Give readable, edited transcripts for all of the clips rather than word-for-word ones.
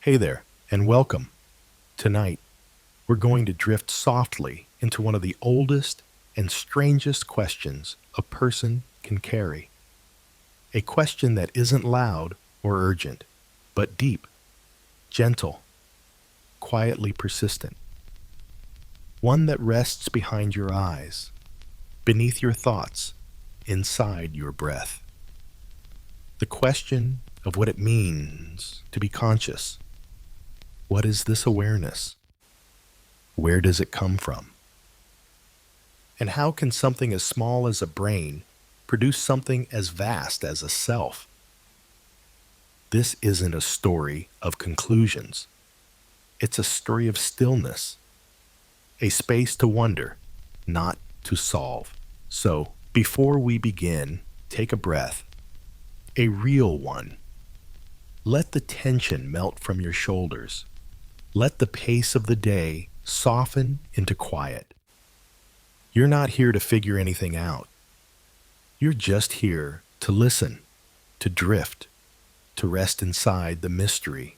Hey there, and welcome. Tonight, we're going to drift softly into one of the oldest and strangest questions a person can carry. A question that isn't loud or urgent, but deep, gentle, quietly persistent. One that rests behind your eyes, beneath your thoughts, inside your breath. The question of what it means to be conscious. What is this awareness? Where does it come from? And how can something as small as a brain produce something as vast as a self? This isn't a story of conclusions. It's a story of stillness, a space to wonder, not to solve. So, before we begin, take a breath, a real one. Let the tension melt from your shoulders. Let the pace of the day soften into quiet. You're not here to figure anything out. You're just here to listen, to drift, to rest inside the mystery.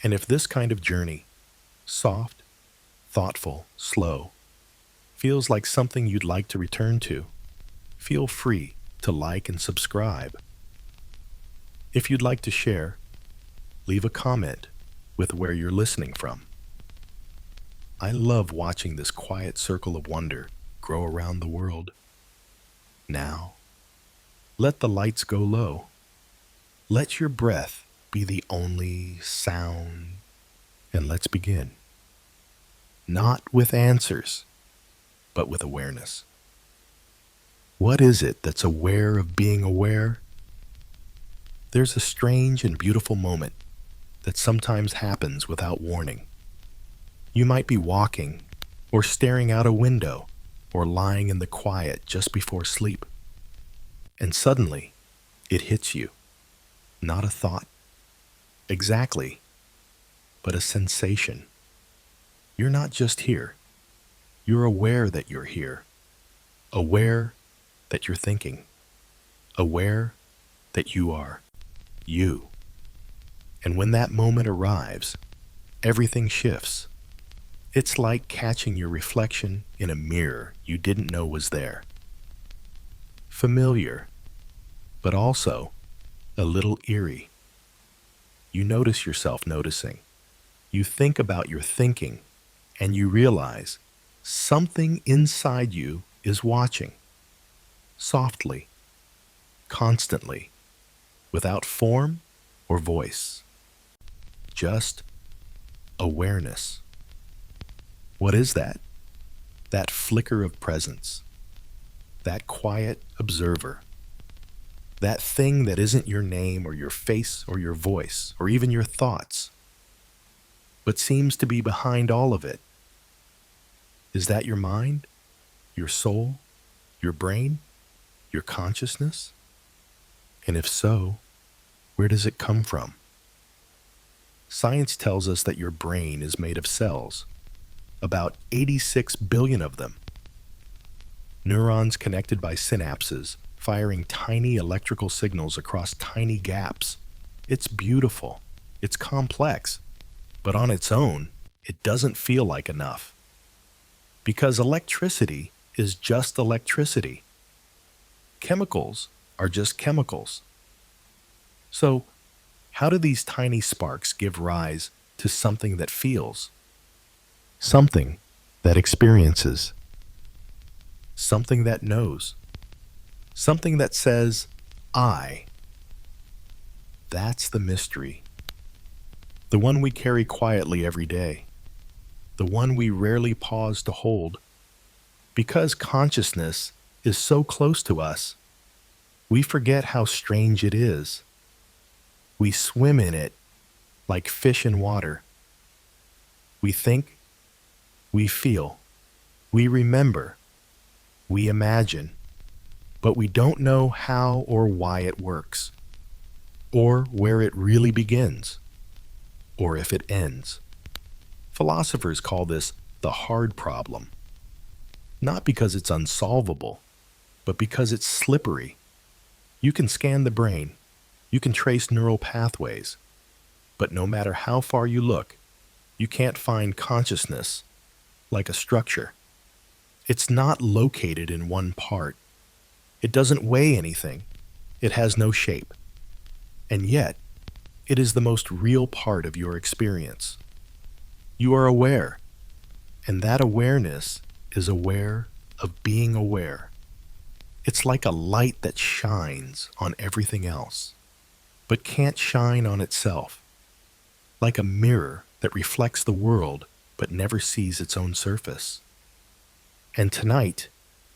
And if this kind of journey, soft, thoughtful, slow, feels like something you'd like to return to, feel free to like and subscribe. If you'd like to share, leave a comment with where you're listening from. I love watching this quiet circle of wonder grow around the world. Now, let the lights go low. Let your breath be the only sound. And let's begin. Not with answers, but with awareness. What is it that's aware of being aware? There's a strange and beautiful moment that sometimes happens without warning. You might be walking, or staring out a window, or lying in the quiet just before sleep. And suddenly, it hits you. Not a thought, exactly, but a sensation. You're not just here. You're aware that you're here. Aware that you're thinking. Aware that you are you. And when that moment arrives, everything shifts. It's like catching your reflection in a mirror you didn't know was there. Familiar, but also a little eerie. You notice yourself noticing. You think about your thinking, and you realize something inside you is watching. Softly, constantly, without form or voice. Just awareness. What is that? That flicker of presence. That quiet observer. That thing that isn't your name or your face or your voice or even your thoughts, but seems to be behind all of it. Is that your mind? Your soul? Your brain? Your consciousness? And if so, where does it come from? Science tells us that your brain is made of cells, about 86 billion of them. Neurons connected by synapses, firing tiny electrical signals across tiny gaps. It's beautiful. It's complex. But on its own, it doesn't feel like enough. Because electricity is just electricity. Chemicals are just chemicals. So, how do these tiny sparks give rise to something that feels? Something that experiences? Something that knows? Something that says, I. That's the mystery. The one we carry quietly every day. The one we rarely pause to hold. Because consciousness is so close to us, we forget how strange it is. We swim in it like fish in water. We think, we feel, we remember, we imagine, but we don't know how or why it works, or where it really begins, or if it ends. Philosophers call this the hard problem, not because it's unsolvable, but because it's slippery. You can scan the brain, you can trace neural pathways, But no matter how far you look, you can't find consciousness like a structure. It's not located in one part. It doesn't weigh anything. It has no shape. And yet, it is the most real part of your experience. You are aware, and that awareness is aware of being aware. It's like a light that shines on everything else, but can't shine on itself. Like a mirror that reflects the world but never sees its own surface. And tonight,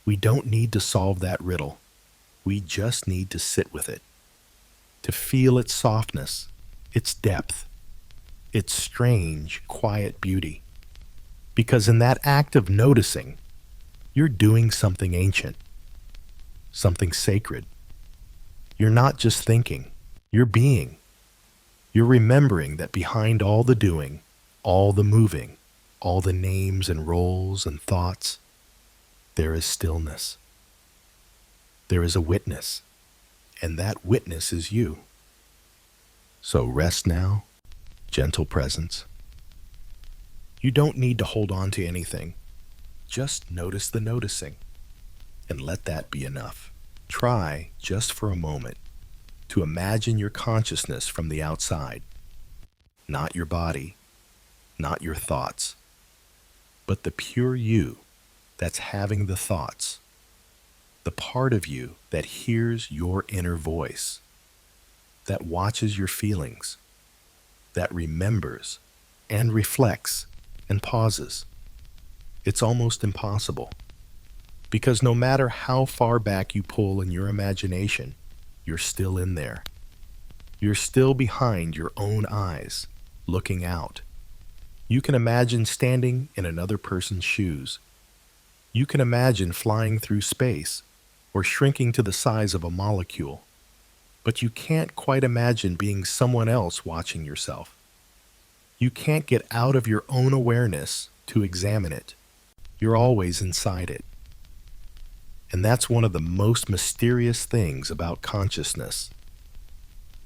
we don't need to solve that riddle. We just need to sit with it, to feel its softness, its depth, its strange, quiet beauty. Because in that act of noticing, you're doing something ancient, something sacred. You're not just thinking, you're being. You're remembering that behind all the doing, all the moving, all the names and roles and thoughts, there is stillness. There is a witness, and that witness is you. So rest now, gentle presence. You don't need to hold on to anything. Just notice the noticing, and let that be enough. Try, just for a moment, to imagine your consciousness from the outside. Not your body, not your thoughts, but the pure you that's having the thoughts. The part of you that hears your inner voice, that watches your feelings, that remembers and reflects and pauses. It's almost impossible, because no matter how far back you pull in your imagination, you're still in there. You're still behind your own eyes, looking out. You can imagine standing in another person's shoes. You can imagine flying through space or shrinking to the size of a molecule. But you can't quite imagine being someone else watching yourself. You can't get out of your own awareness to examine it. You're always inside it. And that's one of the most mysterious things about consciousness.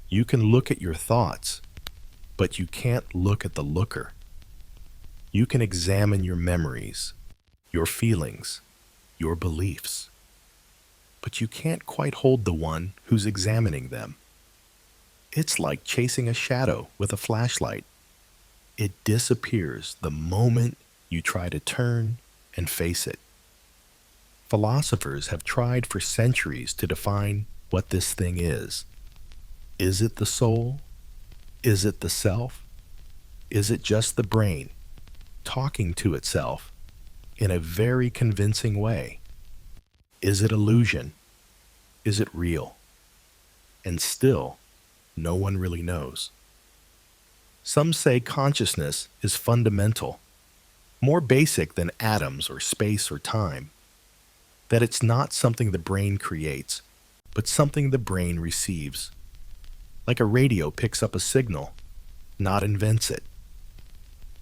You can look at your thoughts, but you can't look at the looker. You can examine your memories, your feelings, your beliefs, but you can't quite hold the one who's examining them. It's like chasing a shadow with a flashlight. It disappears the moment you try to turn and face it. Philosophers have tried for centuries to define what this thing is. Is it the soul? Is it the self? Is it just the brain talking to itself in a very convincing way? Is it illusion? Is it real? And still, no one really knows. Some say consciousness is fundamental, more basic than atoms or space or time, that it's not something the brain creates, but something the brain receives. Like a radio picks up a signal, not invents it.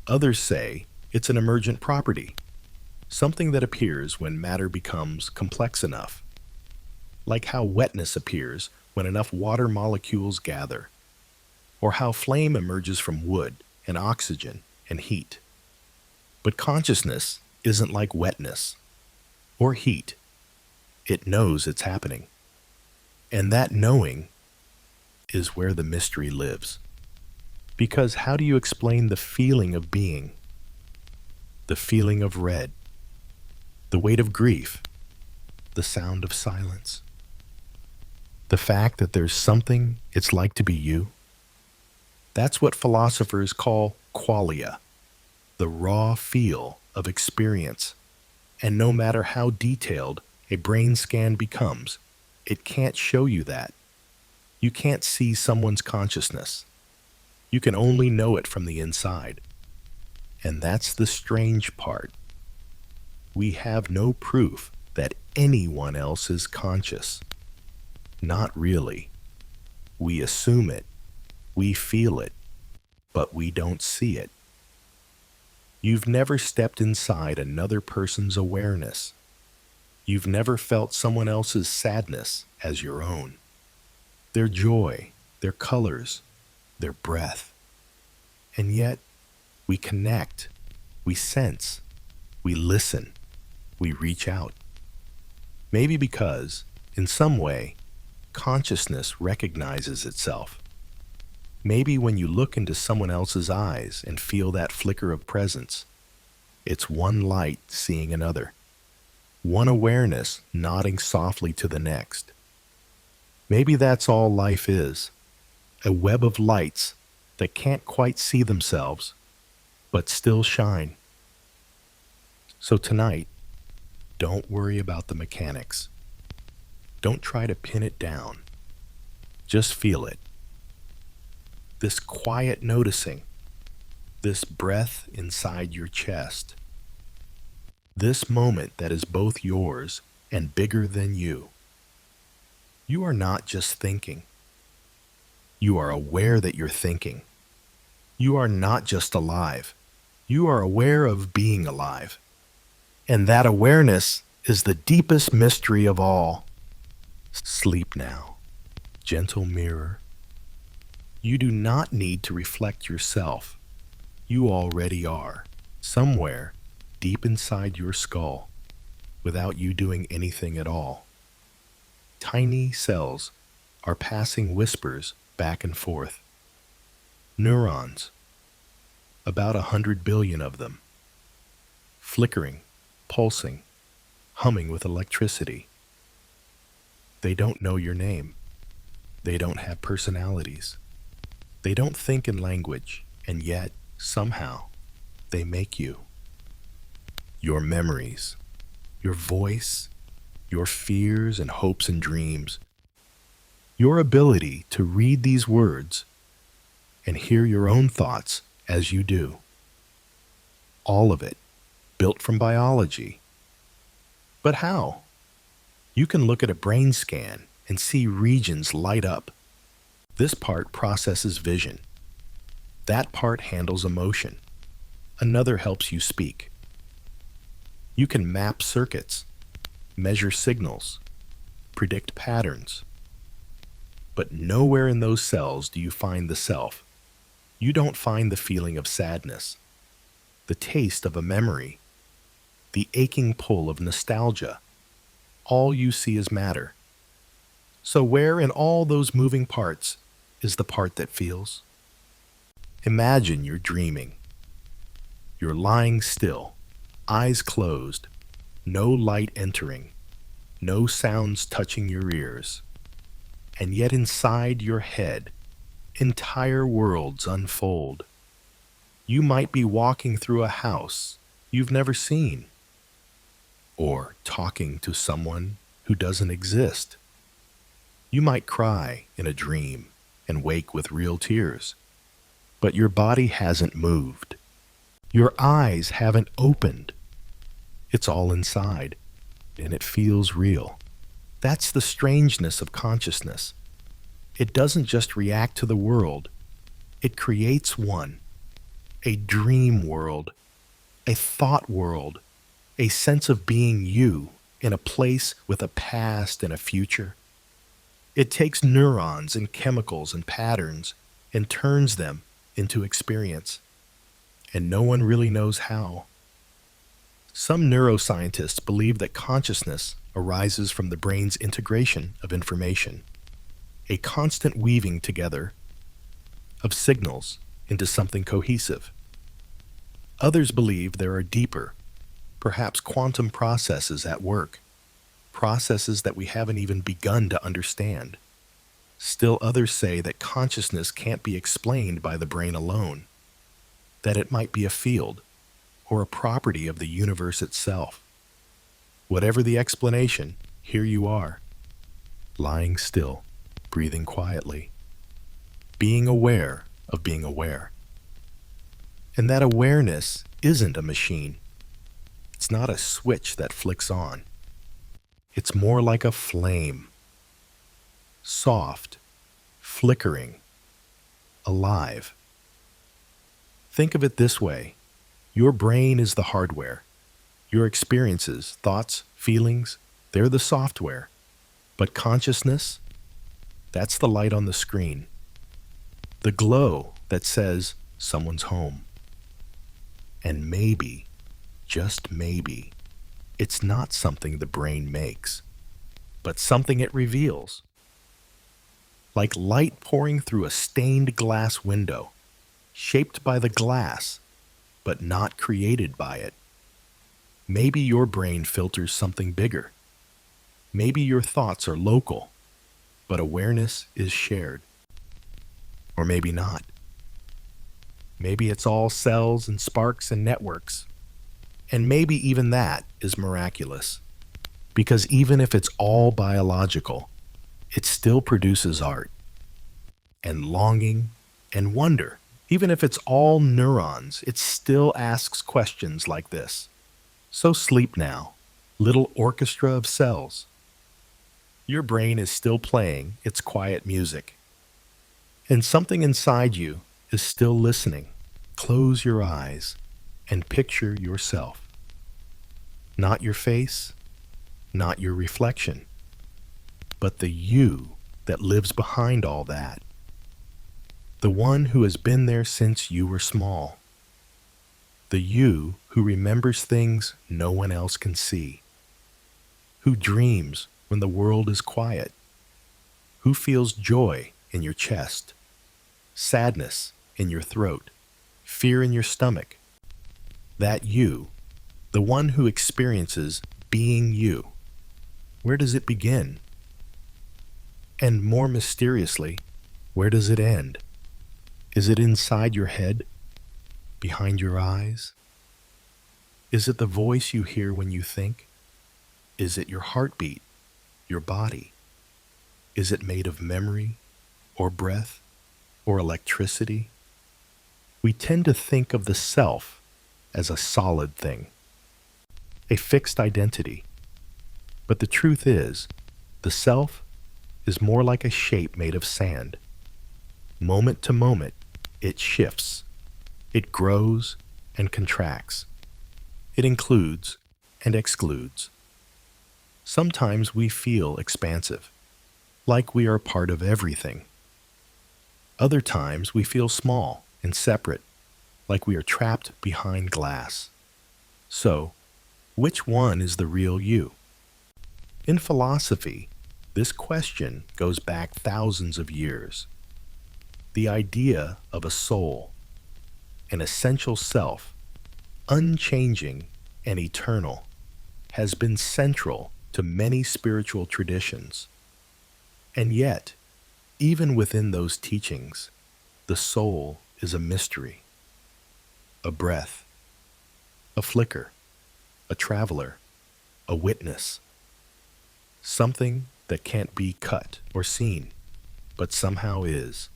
Others say it's an emergent property, something that appears when matter becomes complex enough, like how wetness appears when enough water molecules gather, or how flame emerges from wood and oxygen and heat. But consciousness isn't like wetness or heat. It knows it's happening. And that knowing is where the mystery lives. Because how do you explain the feeling of being? The feeling of red, the weight of grief, the sound of silence, the fact that there's something it's like to be you? That's what philosophers call qualia, the raw feel of experience. And no matter how detailed a brain scan becomes, it can't show you that. You can't see someone's consciousness. You can only know it from the inside. And that's the strange part. We have no proof that anyone else is conscious. Not really. We assume it. We feel it. But we don't see it. You've never stepped inside another person's awareness. You've never felt someone else's sadness as your own. Their joy, their colors, their breath. And yet, we connect, we sense, we listen, we reach out. Maybe because, in some way, consciousness recognizes itself. Maybe when you look into someone else's eyes and feel that flicker of presence, it's one light seeing another, one awareness nodding softly to the next. Maybe that's all life is, a web of lights that can't quite see themselves, but still shine. So tonight, don't worry about the mechanics. Don't try to pin it down. Just feel it. This quiet noticing, this breath inside your chest, this moment that is both yours and bigger than you. You are not just thinking. You are aware that you're thinking. You are not just alive. You are aware of being alive. And that awareness is the deepest mystery of all. Sleep now, gentle mirror. You do not need to reflect yourself. You already are, somewhere deep inside your skull, without you doing anything at all. Tiny cells are passing whispers back and forth. Neurons, about 100 billion of them, flickering, pulsing, humming with electricity. They don't know your name. They don't have personalities. They don't think in language, and yet, somehow, they make you. Your memories, your voice, your fears and hopes and dreams, your ability to read these words and hear your own thoughts as you do. All of it, built from biology. But how? You can look at a brain scan and see regions light up. This part processes vision. That part handles emotion. Another helps you speak. You can map circuits, measure signals, predict patterns. But nowhere in those cells do you find the self. You don't find the feeling of sadness, the taste of a memory, the aching pull of nostalgia. All you see is matter. So where in all those moving parts is the part that feels? Imagine you're dreaming. You're lying still, eyes closed, no light entering, no sounds touching your ears. And yet inside your head, entire worlds unfold. You might be walking through a house you've never seen, or talking to someone who doesn't exist. You might cry in a dream and wake with real tears, but your body hasn't moved. Your eyes haven't opened. It's all inside, and it feels real. That's the strangeness of consciousness. It doesn't just react to the world. It creates one. A dream world, a thought world, a sense of being you in a place with a past and a future. It takes neurons and chemicals and patterns and turns them into experience. And no one really knows how. Some neuroscientists believe that consciousness arises from the brain's integration of information, a constant weaving together of signals into something cohesive. Others believe there are deeper, perhaps quantum processes at work, processes that we haven't even begun to understand. Still others say that consciousness can't be explained by the brain alone, that it might be a field or a property of the universe itself. Whatever the explanation, here you are, lying still, breathing quietly, being aware of being aware. And that awareness isn't a machine. It's not a switch that flicks on. It's more like a flame, soft, flickering, alive. Think of it this way. Your brain is the hardware. Your experiences, thoughts, feelings, they're the software. But consciousness, that's the light on the screen. The glow that says, someone's home. And maybe, just maybe, it's not something the brain makes, but something it reveals. Like light pouring through a stained glass window, shaped by the glass, but not created by it. Maybe your brain filters something bigger. Maybe your thoughts are local, but awareness is shared. Or maybe not. Maybe it's all cells and sparks and networks. And maybe even that is miraculous. Because even if it's all biological, it still produces art and longing and wonder. Even if it's all neurons, it still asks questions like this. So sleep now, little orchestra of cells. Your brain is still playing its quiet music. And something inside you is still listening. Close your eyes and picture yourself. Not your face, not your reflection, but the you that lives behind all that. The one who has been there since you were small. The you who remembers things no one else can see. Who dreams when the world is quiet. Who feels joy in your chest, sadness in your throat, fear in your stomach. That you, the one who experiences being you. Where does it begin? And more mysteriously, where does it end? Is it inside your head? Behind your eyes? Is it the voice you hear when you think? Is it your heartbeat, your body? Is it made of memory, or breath, or electricity? We tend to think of the self as a solid thing, a fixed identity. But the truth is, the self is more like a shape made of sand. Moment to moment, it shifts. It grows and contracts. It includes and excludes. Sometimes we feel expansive, like we are part of everything. Other times we feel small and separate, like we are trapped behind glass. So, which one is the real you? In philosophy, this question goes back thousands of years. The idea of a soul, an essential self, unchanging and eternal, has been central to many spiritual traditions. And yet, even within those teachings, the soul is a mystery, a breath, a flicker, a traveler, a witness, something that can't be cut or seen, but somehow is.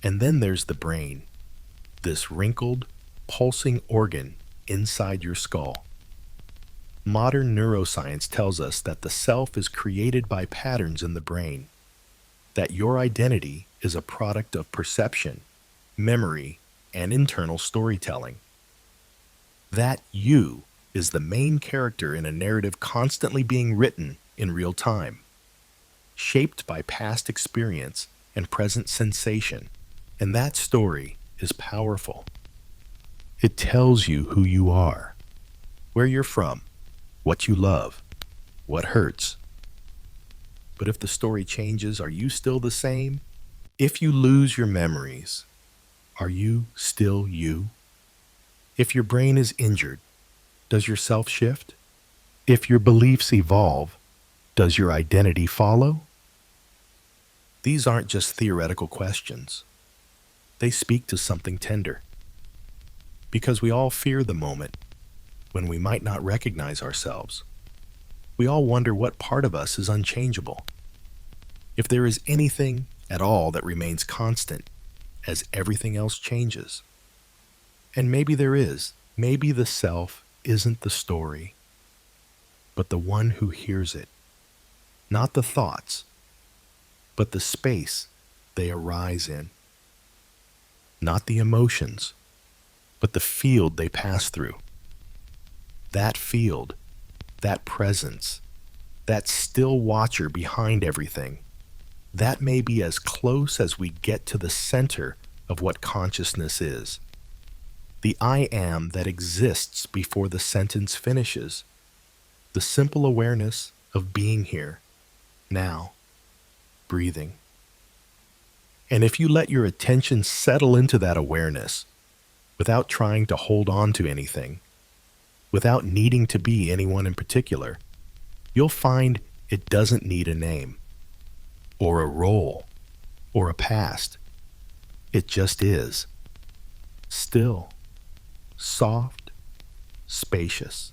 And then there's the brain, this wrinkled, pulsing organ inside your skull. Modern neuroscience tells us that the self is created by patterns in the brain, that your identity is a product of perception, memory, and internal storytelling. That you is the main character in a narrative constantly being written in real time, shaped by past experience and present sensation. And that story is powerful. It tells you who you are, where you're from, what you love, what hurts. But if the story changes, are you still the same? If you lose your memories, are you still you? If your brain is injured, does your self shift? If your beliefs evolve, does your identity follow? These aren't just theoretical questions. They speak to something tender. Because we all fear the moment when we might not recognize ourselves. We all wonder what part of us is unchangeable. If there is anything at all that remains constant as everything else changes. And maybe there is. Maybe the self isn't the story, but the one who hears it. Not the thoughts, but the space they arise in. Not the emotions, but the field they pass through. That field, that presence, that still watcher behind everything, that may be as close as we get to the center of what consciousness is. The I am that exists before the sentence finishes. The simple awareness of being here, now, breathing. And if you let your attention settle into that awareness, without trying to hold on to anything, without needing to be anyone in particular, you'll find it doesn't need a name, or a role, or a past. It just is. Still, soft, spacious.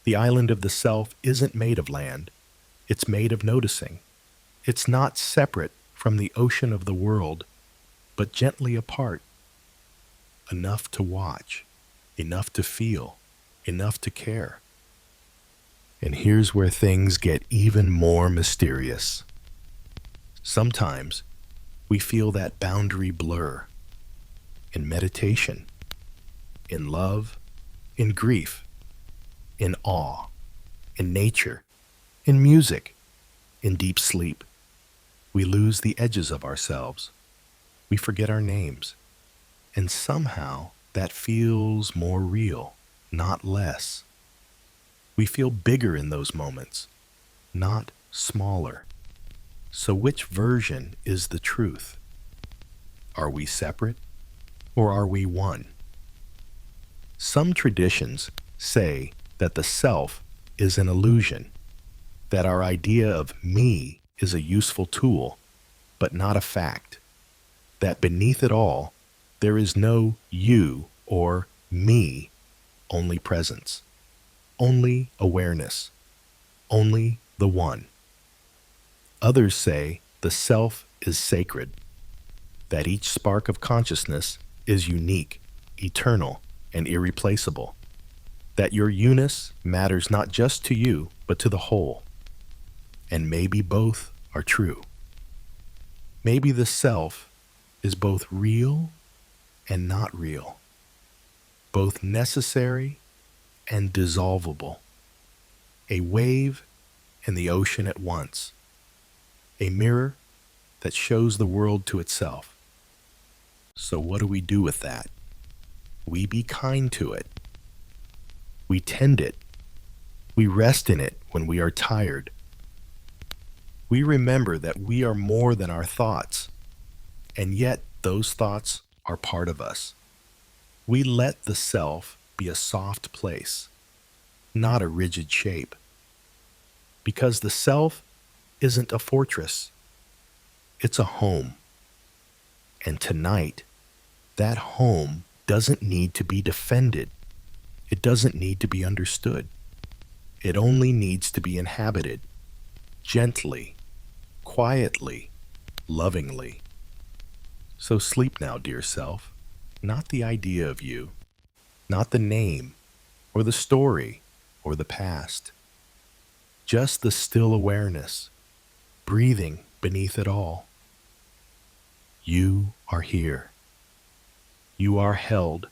The island of the self isn't made of land. It's made of noticing. It's not separate from the ocean of the world, but gently apart. Enough to watch, enough to feel, enough to care. And here's where things get even more mysterious. Sometimes we feel that boundary blur. In meditation, in love, in grief, in awe, in nature, in music, in deep sleep. We lose the edges of ourselves. We forget our names. And somehow that feels more real, not less. We feel bigger in those moments, not smaller. So which version is the truth? Are we separate, or are we one? Some traditions say that the self is an illusion, that our idea of me is a useful tool, but not a fact, that beneath it all, there is no you or me, only presence, only awareness, only the one. Others say the self is sacred, that each spark of consciousness is unique, eternal, and irreplaceable, that your unity matters not just to you, but to the whole. And maybe both are true. Maybe the self is both real and not real, both necessary and dissolvable, a wave and the ocean at once, a mirror that shows the world to itself. So what do we do with that? We be kind to it. We tend it. We rest in it when we are tired. We remember that we are more than our thoughts, and yet those thoughts are part of us. We let the self be a soft place, not a rigid shape. Because the self isn't a fortress, it's a home. And tonight, that home doesn't need to be defended. It doesn't need to be understood. It only needs to be inhabited, gently, quietly, lovingly. So sleep now, dear self, not the idea of you, not the name, or the story, or the past. Just the still awareness, breathing beneath it all. You are here. You are held.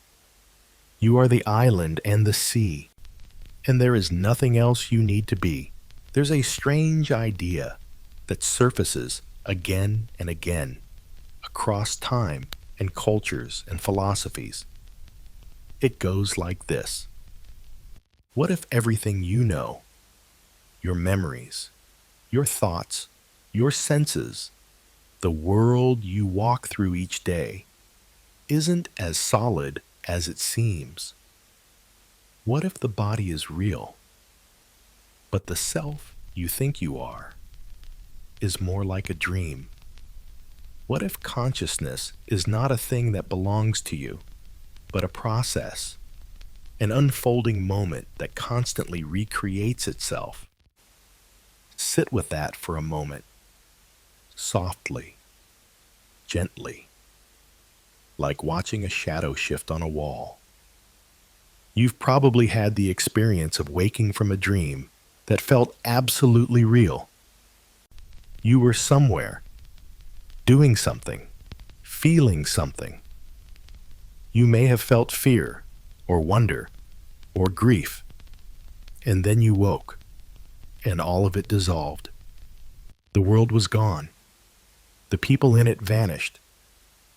You are the island and the sea, and there is nothing else you need to be. There's a strange idea that surfaces again and again across time and cultures and philosophies. It goes like this. What if everything you know, your memories, your thoughts, your senses, the world you walk through each day, isn't as solid as it seems? What if the body is real, but the self you think you are is more like a dream? What if consciousness is not a thing that belongs to you, but a process, an unfolding moment that constantly recreates itself? Sit with that for a moment, softly, gently, like watching a shadow shift on a wall. You've probably had the experience of waking from a dream that felt absolutely real. You were somewhere, doing something, feeling something. You may have felt fear, or wonder, or grief, and then you woke, and all of it dissolved. The world was gone. The people in it vanished.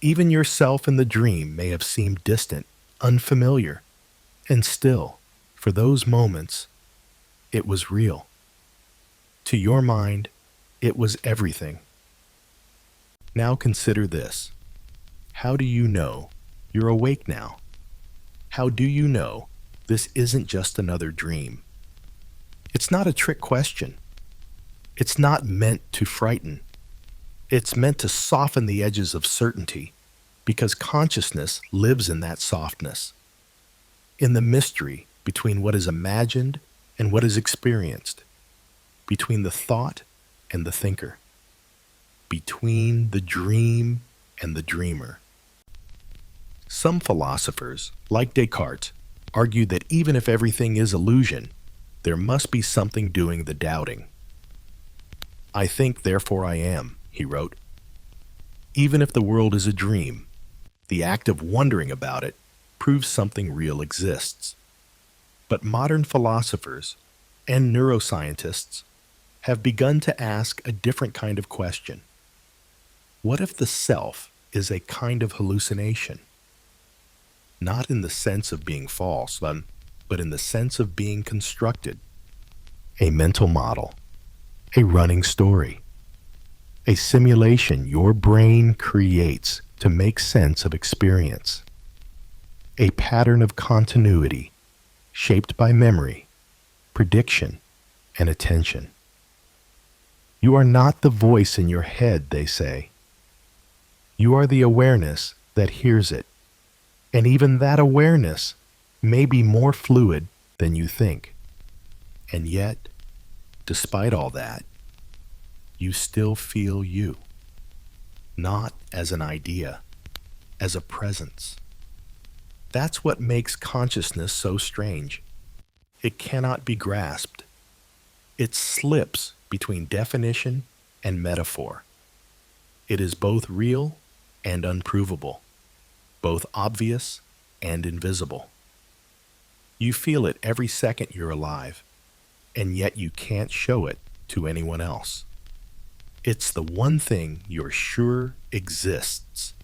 Even yourself in the dream may have seemed distant, unfamiliar, and still, for those moments, it was real. To your mind, it was everything. Now consider this. How do you know you're awake now? How do you know this isn't just another dream? It's not a trick question. It's not meant to frighten. It's meant to soften the edges of certainty, because consciousness lives in that softness, in the mystery between what is imagined and what is experienced, between the thought and the thinker, between the dream and the dreamer. Some philosophers, like Descartes, argue that even if everything is illusion, there must be something doing the doubting. "I think, therefore I am," he wrote. Even if the world is a dream, the act of wondering about it proves something real exists. But modern philosophers and neuroscientists have begun to ask a different kind of question. What if the self is a kind of hallucination? Not in the sense of being false, but in the sense of being constructed. A mental model, a running story, a simulation your brain creates to make sense of experience. A pattern of continuity shaped by memory, prediction, and attention. You are not the voice in your head, they say. You are the awareness that hears it. And even that awareness may be more fluid than you think. And yet, despite all that, you still feel you. Not as an idea, as a presence. That's what makes consciousness so strange. It cannot be grasped. It slips between definition and metaphor. It is both real and unprovable, both obvious and invisible. You feel it every second you're alive, and yet you can't show it to anyone else. It's the one thing you're sure exists,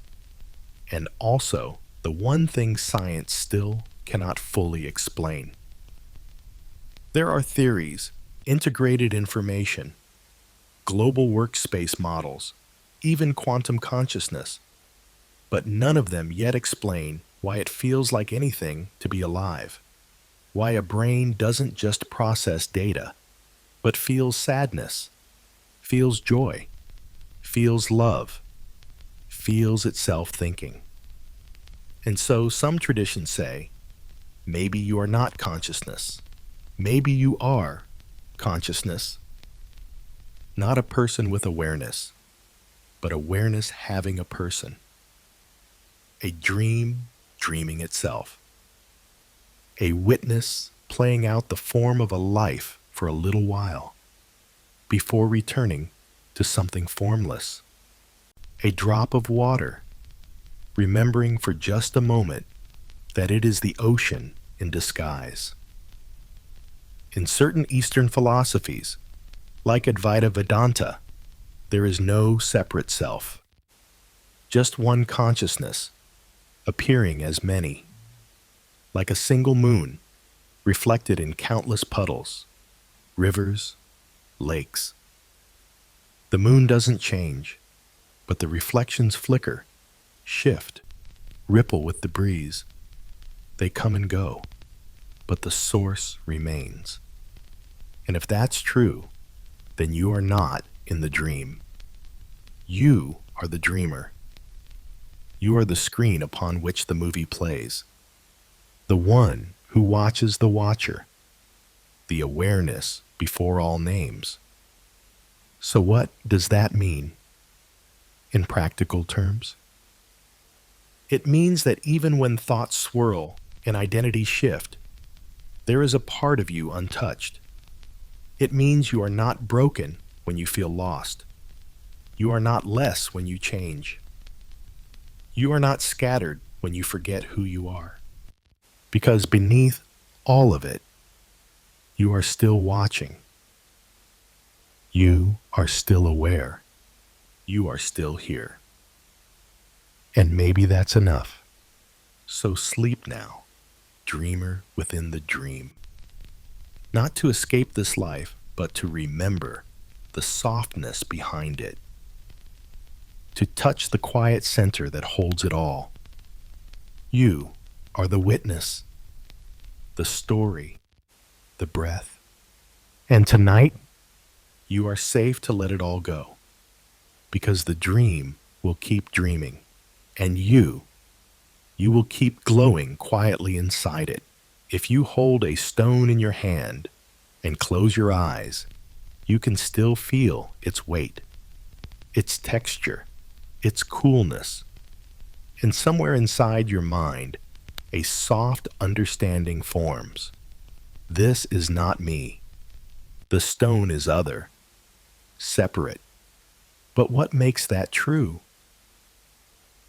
and also the one thing science still cannot fully explain. There are theories, integrated information, global workspace models, even quantum consciousness, but none of them yet explain why it feels like anything to be alive, why a brain doesn't just process data, but feels sadness, feels joy, feels love, feels itself thinking. And so some traditions say, maybe you are not consciousness. Maybe you are consciousness. Not a person with awareness, but awareness having a person. A dream dreaming itself. A witness playing out the form of a life for a little while, before returning to something formless. A drop of water, remembering for just a moment that it is the ocean in disguise. In certain Eastern philosophies, like Advaita Vedanta, there is no separate self, just one consciousness, appearing as many, like a single moon, reflected in countless puddles, rivers, lakes. The moon doesn't change, but the reflections flicker, shift, ripple with the breeze. They come and go, but the source remains. And if that's true, then you are not in the dream. You are the dreamer. You are the screen upon which the movie plays, the one who watches the watcher, the awareness before all names. So what does that mean in practical terms? It means that even when thoughts swirl and identities shift, there is a part of you untouched. It means you are not broken when you feel lost. You are not less when you change. You are not scattered when you forget who you are. Because beneath all of it, you are still watching. You are still aware. You are still here. And maybe that's enough. So sleep now, dreamer within the dream. Not to escape this life, but to remember the softness behind it. To touch the quiet center that holds it all. You are the witness, the story, the breath. And tonight, you are safe to let it all go. Because the dream will keep dreaming. And you will keep glowing quietly inside it. If you hold a stone in your hand and close your eyes, you can still feel its weight, its texture, its coolness. And somewhere inside your mind, a soft understanding forms. This is not me. The stone is other, separate. But what makes that true?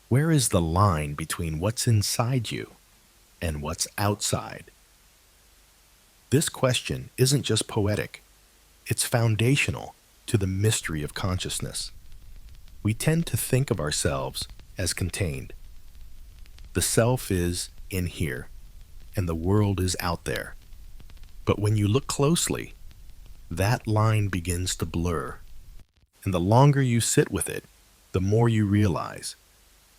Where is the line between what's inside you and what's outside? This question isn't just poetic, it's foundational to the mystery of consciousness. We tend to think of ourselves as contained. The self is in here, and the world is out there. But when you look closely, that line begins to blur. And the longer you sit with it, the more you realize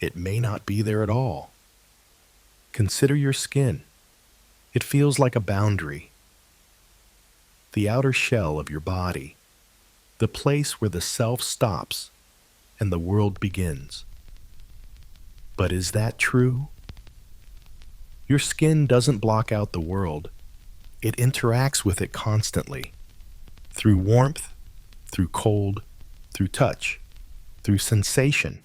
it may not be there at all. Consider your skin. It feels like a boundary. The outer shell of your body, the place where the self stops and the world begins. But is that true? Your skin doesn't block out the world. It interacts with it constantly. Through warmth, through cold, through touch, through sensation.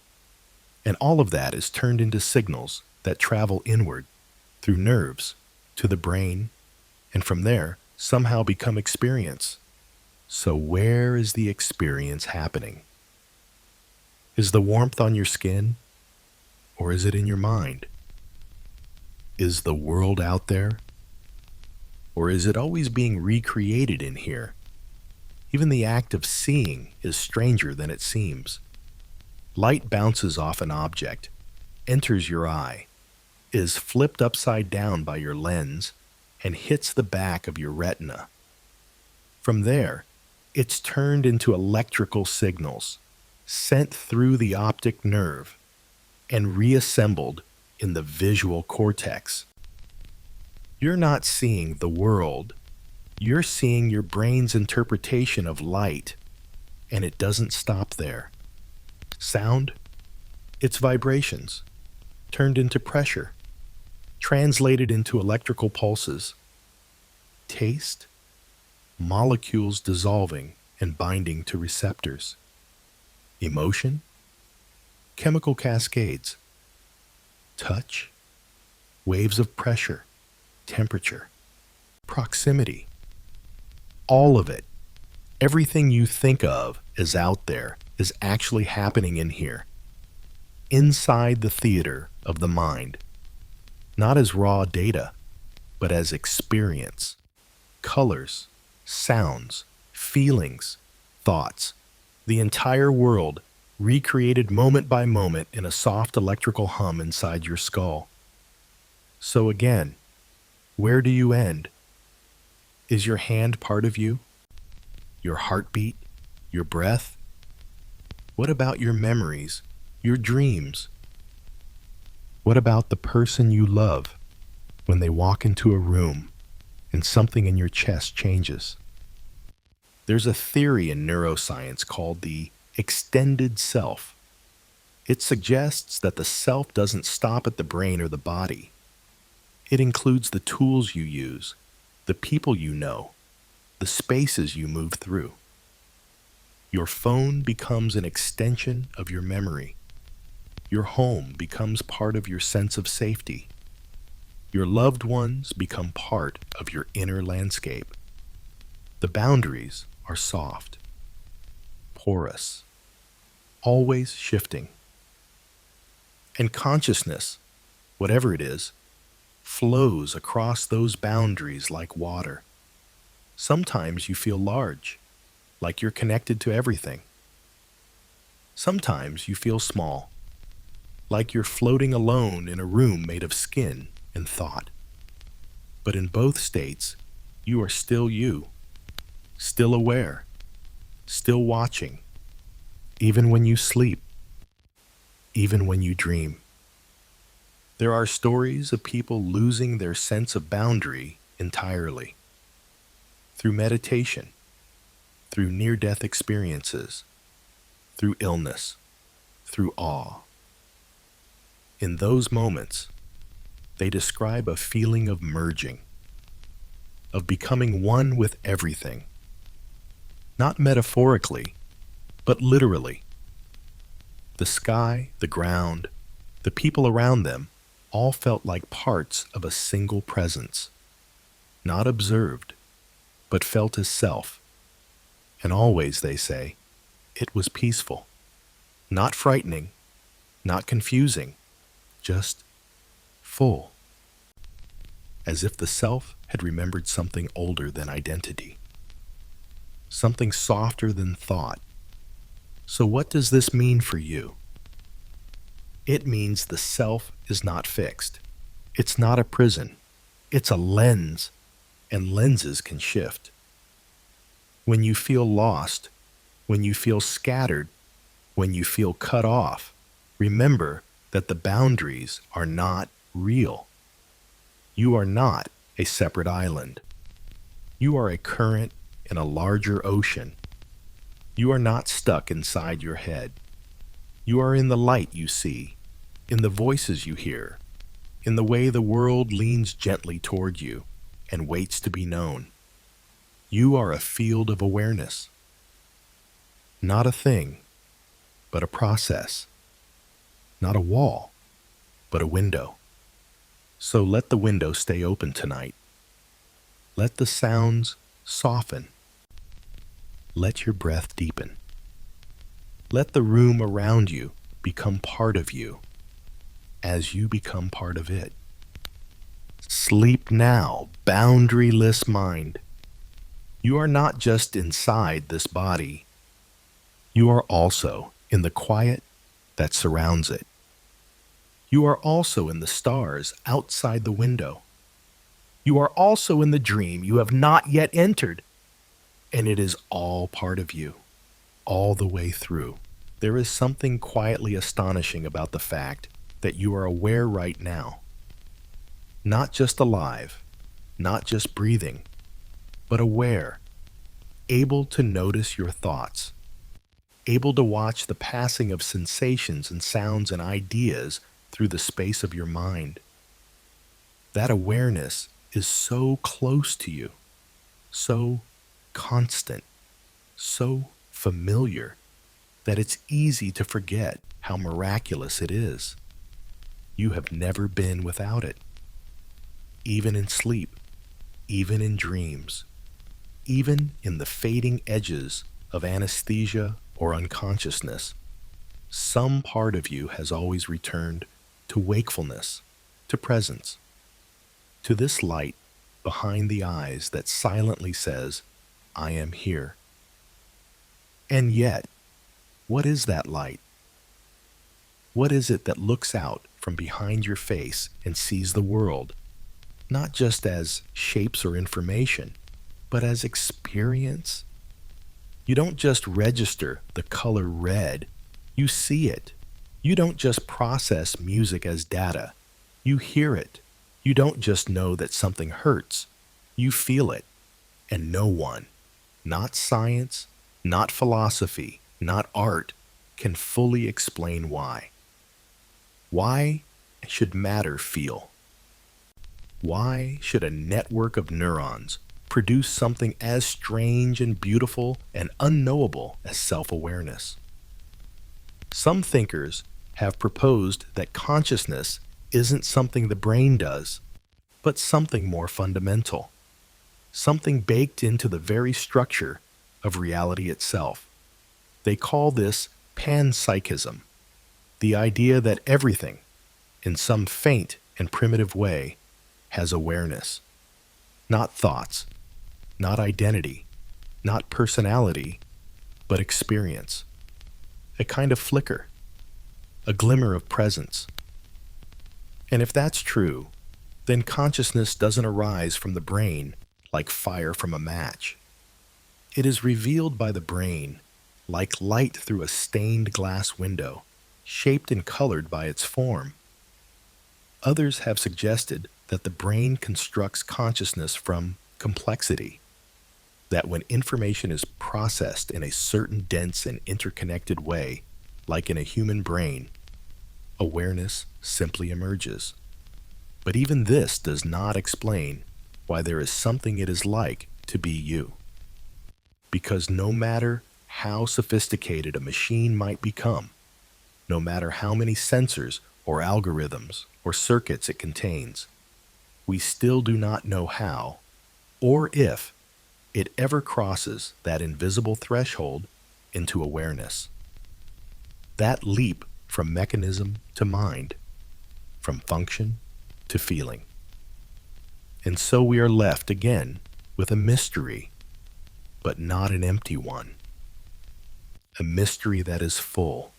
And all of that is turned into signals that travel inward, through nerves, to the brain, and from there, somehow become experience. So where is the experience happening? Is the warmth on your skin, or is it in your mind? Is the world out there, or is it always being recreated in here? Even the act of seeing is stranger than it seems. Light bounces off an object, enters your eye, is flipped upside down by your lens, and hits the back of your retina. From there, it's turned into electrical signals, sent through the optic nerve, and reassembled in the visual cortex. You're not seeing the world. You're seeing your brain's interpretation of light, and it doesn't stop there. Sound? It's vibrations, turned into pressure, translated into electrical pulses. Taste? Molecules dissolving and binding to receptors. Emotion? Chemical cascades. Touch? Waves of pressure, temperature, proximity. All of it, everything you think of is out there, is actually happening in here, inside the theater of the mind, not as raw data, but as experience, colors, sounds, feelings, thoughts, the entire world recreated moment by moment in a soft electrical hum inside your skull. So again, where do you end? Is your hand part of you? Your heartbeat? Your breath? What about your memories, your dreams? What about the person you love when they walk into a room and something in your chest changes? There's a theory in neuroscience called the extended self. It suggests that the self doesn't stop at the brain or the body. It includes the tools you use, the people you know, the spaces you move through. Your phone becomes an extension of your memory. Your home becomes part of your sense of safety. Your loved ones become part of your inner landscape. The boundaries are soft, porous, always shifting. And consciousness, whatever it is, flows across those boundaries like water. Sometimes you feel large, like you're connected to everything. Sometimes you feel small, like you're floating alone in a room made of skin and thought. But in both states, you are still you, still aware, still watching, even when you sleep, even when you dream. There are stories of people losing their sense of boundary entirely through meditation, through near-death experiences, through illness, through awe. In those moments, they describe a feeling of merging, of becoming one with everything, not metaphorically, but literally. The sky, the ground, the people around them all felt like parts of a single presence, not observed, but felt as self. And always, they say, it was peaceful, not frightening, not confusing, just full, as if the self had remembered something older than identity, something softer than thought. So what does this mean for you? It means the self is not fixed. It's not a prison. It's a lens, and lenses can shift. When you feel lost, when you feel scattered, when you feel cut off, remember that the boundaries are not real. You are not a separate island. You are a current in a larger ocean. You are not stuck inside your head. You are in the light you see, in the voices you hear, in the way the world leans gently toward you and waits to be known. You are a field of awareness. Not a thing, but a process. Not a wall, but a window. So let the window stay open tonight. Let the sounds soften. Let your breath deepen. Let the room around you become part of you as you become part of it. Sleep now, boundaryless mind. You are not just inside this body. You are also in the quiet that surrounds it. You are also in the stars outside the window. You are also in the dream you have not yet entered. And it is all part of you, all the way through. There is something quietly astonishing about the fact that you are aware right now. Not just alive, not just breathing, but aware, able to notice your thoughts, able to watch the passing of sensations and sounds and ideas through the space of your mind. That awareness is so close to you, so constant, so familiar, that it's easy to forget how miraculous it is. You have never been without it. Even in sleep, even in dreams, even in the fading edges of anesthesia or unconsciousness, some part of you has always returned to wakefulness, to presence, to this light behind the eyes that silently says, I am here. And yet, what is that light? What is it that looks out from behind your face and sees the world, not just as shapes or information, but as experience? You don't just register the color red, you see it. You don't just process music as data, you hear it. You don't just know that something hurts, you feel it. And no one, not science, not philosophy, not art, can fully explain why. Why should matter feel? Why should a network of neurons produce something as strange and beautiful and unknowable as self-awareness? Some thinkers have proposed that consciousness isn't something the brain does, but something more fundamental, something baked into the very structure of reality itself. They call this panpsychism, the idea that everything, in some faint and primitive way, has awareness. Not thoughts, not identity, not personality, but experience. A kind of flicker, a glimmer of presence. And if that's true, then consciousness doesn't arise from the brain like fire from a match. It is revealed by the brain like light through a stained glass window, shaped and colored by its form. Others have suggested that the brain constructs consciousness from complexity, that when information is processed in a certain dense and interconnected way, like in a human brain, awareness simply emerges. But even this does not explain why there is something it is like to be you. Because no matter how sophisticated a machine might become, no matter how many sensors or algorithms or circuits it contains, we still do not know how, or if, it ever crosses that invisible threshold into awareness. That leap from mechanism to mind, from function to feeling. And so we are left again with a mystery, but not an empty one. A mystery that is full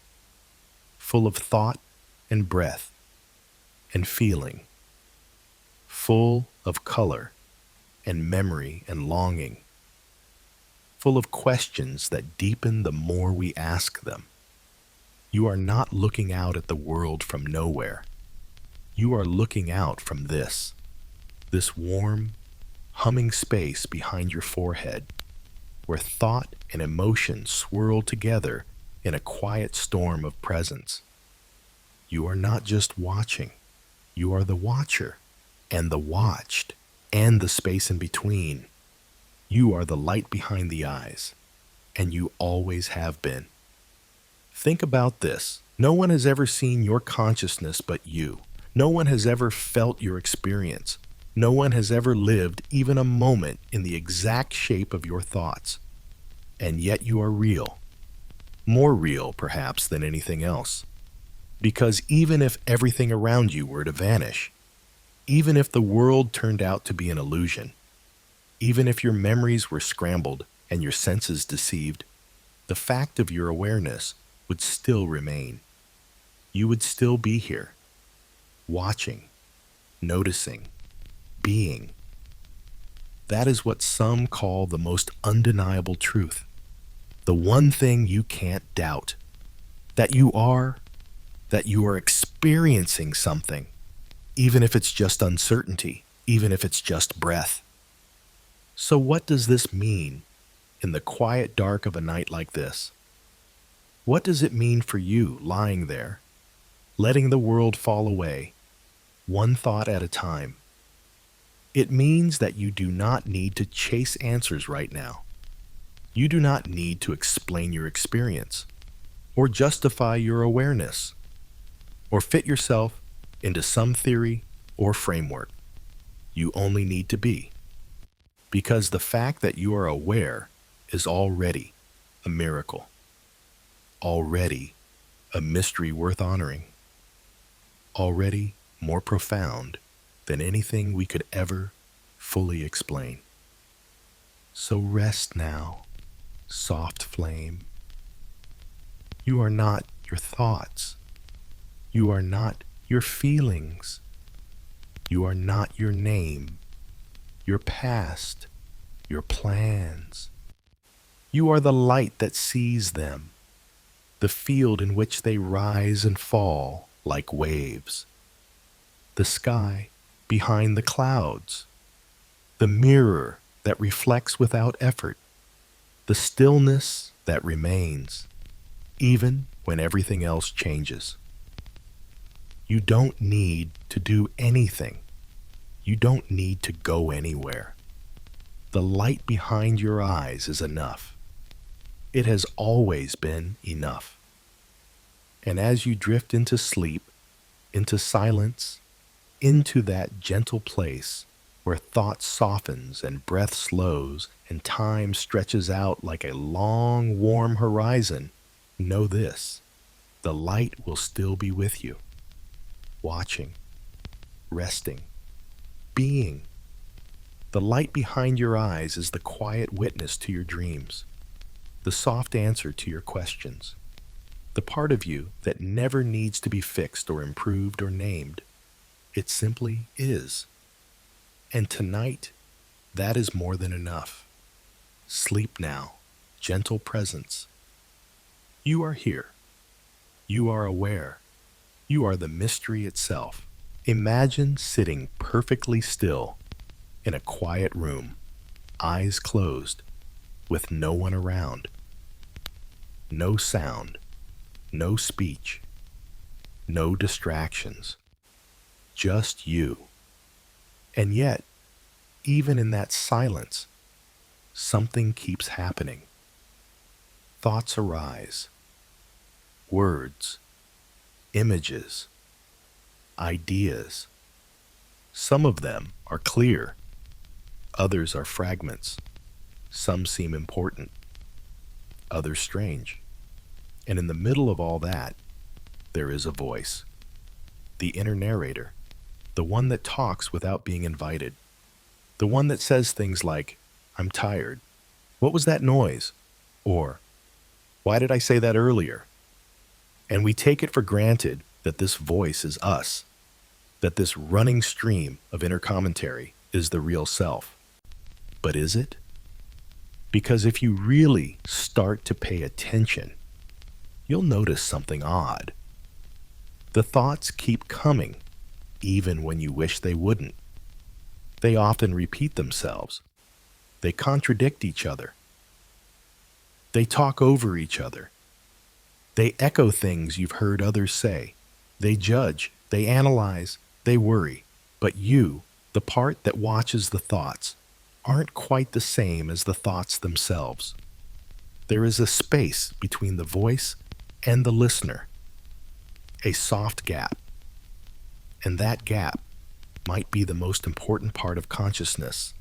of thought and breath and feeling, full of color and memory and longing, full of questions that deepen the more we ask them. You are not looking out at the world from nowhere. You are looking out from this warm, humming space behind your forehead, where thought and emotion swirl together in a quiet storm of presence. You are not just watching. You are the watcher, and the watched, and the space in between. You are the light behind the eyes, and you always have been. Think about this. No one has ever seen your consciousness but you. No one has ever felt your experience. No one has ever lived even a moment in the exact shape of your thoughts. And yet you are real. More real, perhaps, than anything else. Because even if everything around you were to vanish, even if the world turned out to be an illusion, even if your memories were scrambled and your senses deceived, the fact of your awareness would still remain. You would still be here, watching, noticing, being. That is what some call the most undeniable truth. The one thing you can't doubt. That you are experiencing something, even if it's just uncertainty, even if it's just breath. So what does this mean in the quiet dark of a night like this? What does it mean for you lying there, letting the world fall away, one thought at a time? It means that you do not need to chase answers right now. You do not need to explain your experience, or justify your awareness, or fit yourself into some theory or framework. You only need to be. Because the fact that you are aware is already a miracle, already a mystery worth honoring, already more profound than anything we could ever fully explain. So rest now, soft flame. You are not your thoughts. You are not your feelings. You are not your name, your past, your plans. You are the light that sees them, the field in which they rise and fall like waves, the sky behind the clouds, the mirror that reflects without effort, the stillness that remains, even when everything else changes. You don't need to do anything. You don't need to go anywhere. The light behind your eyes is enough. It has always been enough. And as you drift into sleep, into silence, into that gentle place where thought softens and breath slows and time stretches out like a long, warm horizon, know this: the light will still be with you, watching, resting, being. The light behind your eyes is the quiet witness to your dreams, the soft answer to your questions, the part of you that never needs to be fixed or improved or named. It simply is. And tonight, that is more than enough. Sleep now, gentle presence. You are here. You are aware. You are the mystery itself. Imagine sitting perfectly still in a quiet room, eyes closed, with no one around. No sound, no speech, no distractions. Just you. And yet, even in that silence, something keeps happening. Thoughts arise. Words. Images. Ideas. Some of them are clear. Others are fragments. Some seem important. Others strange. And in the middle of all that, there is a voice. The inner narrator. The one that talks without being invited. The one that says things like, "I'm tired. What was that noise?" Or, "Why did I say that earlier?" And we take it for granted that this voice is us, that this running stream of inner commentary is the real self. But is it? Because if you really start to pay attention, you'll notice something odd. The thoughts keep coming, even when you wish they wouldn't. They often repeat themselves. They contradict each other. They talk over each other. They echo things you've heard others say. They judge, they analyze, they worry. But you, the part that watches the thoughts, aren't quite the same as the thoughts themselves. There is a space between the voice and the listener, a soft gap. And that gap might be the most important part of consciousness.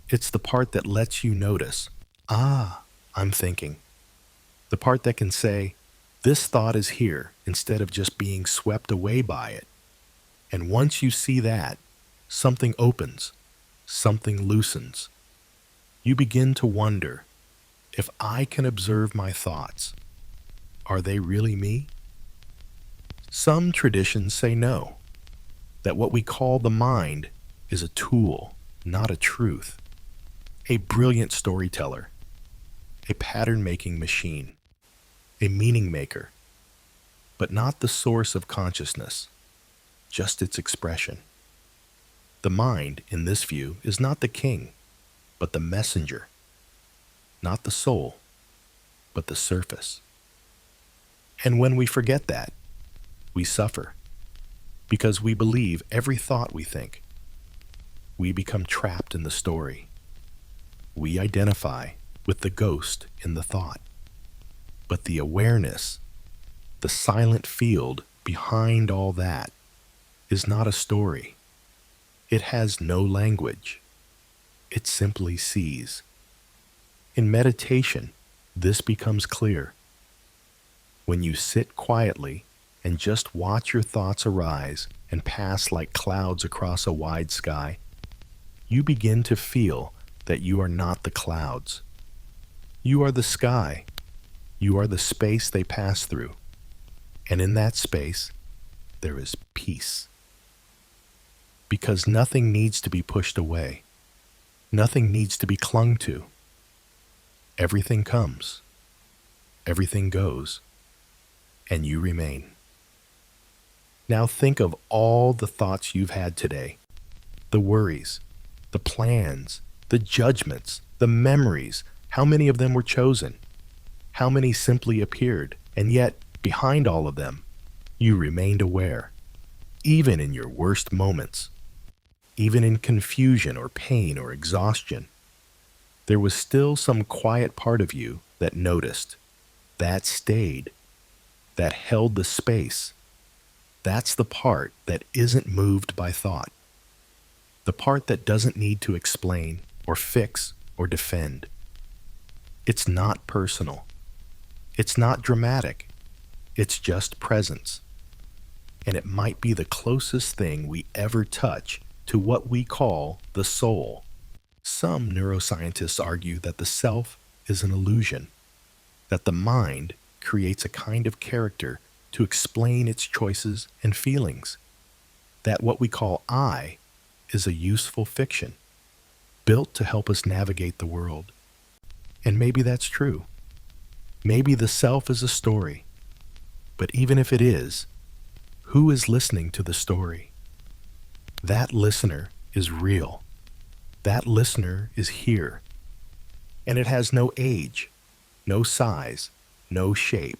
It's the part that lets you notice, I'm thinking. The part that can say, this thought is here, instead of just being swept away by it. And once you see that, something opens, something loosens. You begin to wonder, if I can observe my thoughts, are they really me? Some traditions say no, that what we call the mind is a tool, not a truth, a brilliant storyteller, a pattern-making machine, a meaning maker, but not the source of consciousness, just its expression. The mind, in this view, is not the king, but the messenger, not the soul, but the surface. And when we forget that, we suffer, because we believe every thought we think. We become trapped in the story. We identify with the ghost in the thought. But the awareness, the silent field behind all that, is not a story. It has no language. It simply sees. In meditation, this becomes clear. When you sit quietly and just watch your thoughts arise and pass like clouds across a wide sky, you begin to feel that you are not the clouds. You are the sky. You are the space they pass through. And in that space, there is peace. Because nothing needs to be pushed away. Nothing needs to be clung to. Everything comes. Everything goes. And you remain. Now think of all the thoughts you've had today. The worries, the plans, the judgments, the memories. How many of them were chosen? How many simply appeared? And yet, behind all of them, you remained aware. Even in your worst moments. Even in confusion or pain or exhaustion. There was still some quiet part of you that noticed, that stayed, that held the space. That's the part that isn't moved by thought. The part that doesn't need to explain or fix or defend. It's not personal. It's not dramatic. It's just presence. And it might be the closest thing we ever touch to what we call the soul. Some neuroscientists argue that the self is an illusion, that the mind creates a kind of character to explain its choices and feelings. That what we call I is a useful fiction, built to help us navigate the world. And maybe that's true. Maybe the self is a story. But even if it is, who is listening to the story? That listener is real. That listener is here. And it has no age, no size, no shape.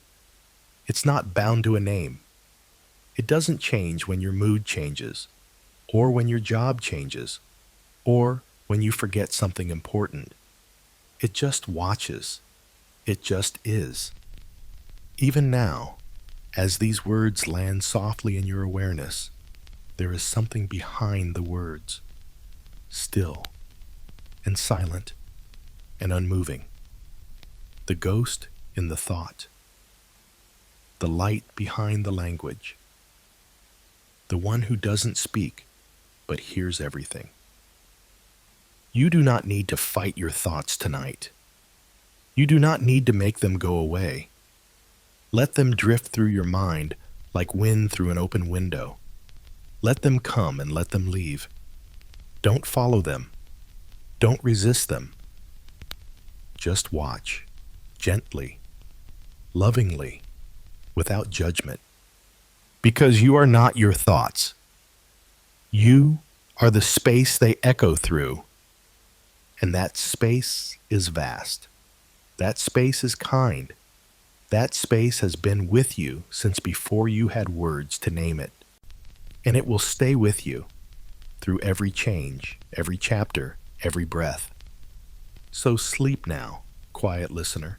It's not bound to a name. It doesn't change when your mood changes, or when your job changes, or when you forget something important. It just watches. It just is. Even now, as these words land softly in your awareness, there is something behind the words, still and silent and unmoving. The ghost in the thought. The light behind the language. The one who doesn't speak, but hears everything. You do not need to fight your thoughts tonight. You do not need to make them go away. Let them drift through your mind like wind through an open window. Let them come and let them leave. Don't follow them. Don't resist them. Just watch, gently, lovingly, without judgment. Because you are not your thoughts. You are the space they echo through. And that space is vast. That space is kind. That space has been with you since before you had words to name it. And it will stay with you through every change, every chapter, every breath. So sleep now, quiet listener.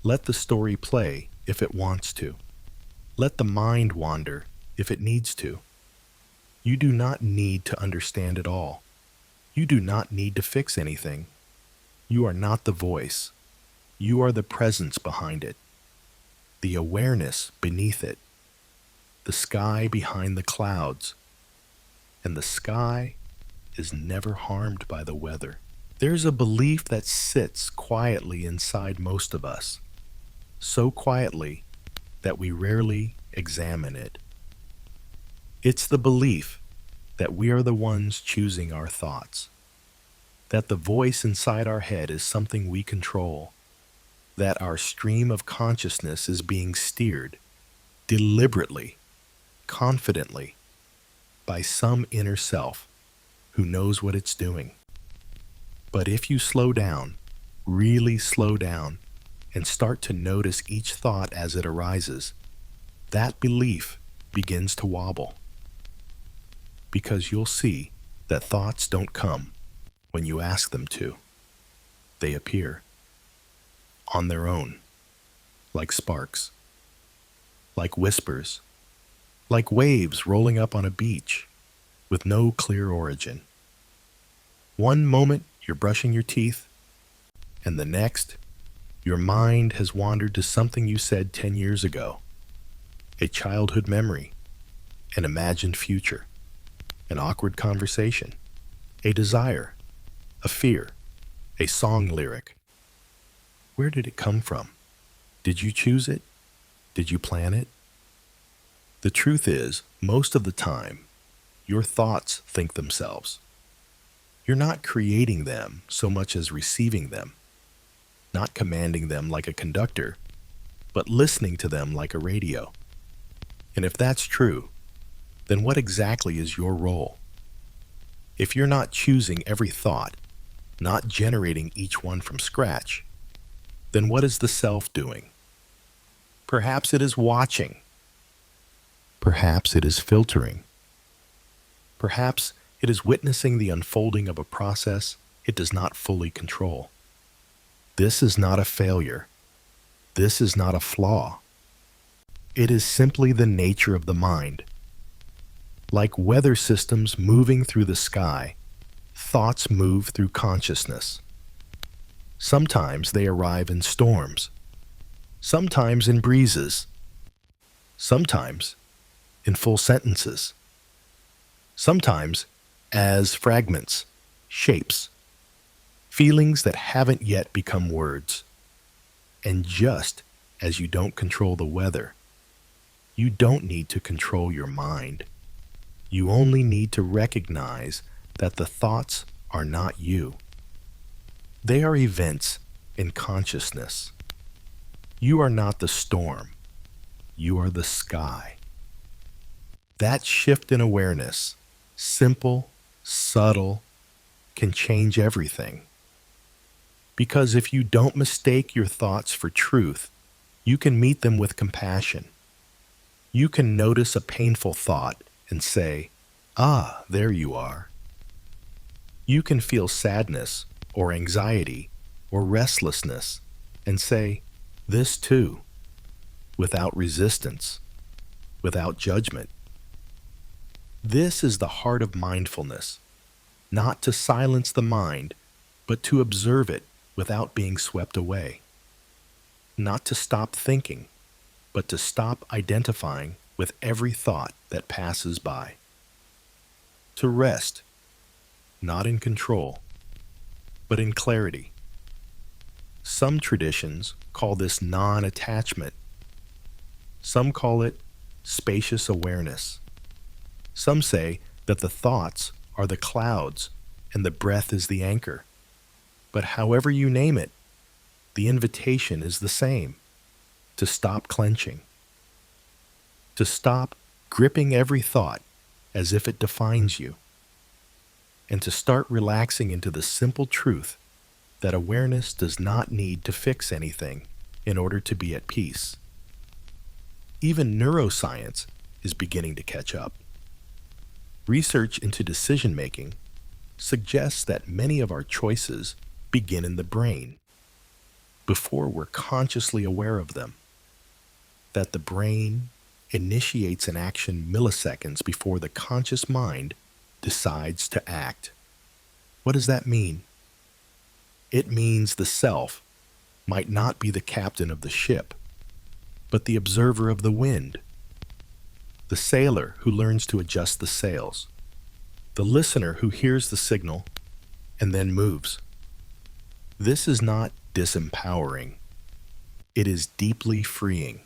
Let the story play if it wants to. Let the mind wander if it needs to. You do not need to understand it all. You do not need to fix anything. You are not the voice. You are the presence behind it, the awareness beneath it, the sky behind the clouds. And the sky is never harmed by the weather. There's a belief that sits quietly inside most of us, so quietly that we rarely examine it. It's the belief that we are the ones choosing our thoughts, that the voice inside our head is something we control, that our stream of consciousness is being steered deliberately, confidently, by some inner self who knows what it's doing. But if you slow down, really slow down, and start to notice each thought as it arises, that belief begins to wobble. Because you'll see that thoughts don't come when you ask them to. They appear on their own, like sparks, like whispers, like waves rolling up on a beach with no clear origin. One moment you're brushing your teeth, and the next, your mind has wandered to something you said 10 years ago, a childhood memory, an imagined future, an awkward conversation, a desire, a fear, a song lyric. Where did it come from? Did you choose it? Did you plan it? The truth is, most of the time, your thoughts think themselves. You're not creating them so much as receiving them, not commanding them like a conductor, but listening to them like a radio. And if that's true, then what exactly is your role? If you're not choosing every thought, not generating each one from scratch, then what is the self doing? Perhaps it is watching. Perhaps it is filtering. Perhaps it is witnessing the unfolding of a process it does not fully control. This is not a failure. This is not a flaw. It is simply the nature of the mind. Like weather systems moving through the sky, thoughts move through consciousness. Sometimes they arrive in storms, sometimes in breezes, sometimes in full sentences, sometimes as fragments, shapes, feelings that haven't yet become words. And just as you don't control the weather. You don't need to control your mind. You only need to recognize that the thoughts are not you. They are events in consciousness. You are not the storm. You are the sky. That shift in awareness, simple, subtle, can change everything. Because if you don't mistake your thoughts for truth, you can meet them with compassion. You can notice a painful thought and say, "Ah, there you are." You can feel sadness or anxiety or restlessness and say, "This too," without resistance, without judgment. This is the heart of mindfulness, not to silence the mind, but to observe it without being swept away. Not to stop thinking, but to stop identifying with every thought that passes by. To rest, not in control, but in clarity. Some traditions call this non-attachment. Some call it spacious awareness. Some say that the thoughts are the clouds and the breath is the anchor. But however you name it, the invitation is the same: to stop clenching, to stop gripping every thought as if it defines you, and to start relaxing into the simple truth that awareness does not need to fix anything in order to be at peace. Even neuroscience is beginning to catch up. Research into decision-making suggests that many of our choices begin in the brain before we're consciously aware of them. That the brain initiates an action milliseconds before the conscious mind decides to act. What does that mean? It means the self might not be the captain of the ship, but the observer of the wind, the sailor who learns to adjust the sails, the listener who hears the signal and then moves. This is not disempowering. It is deeply freeing.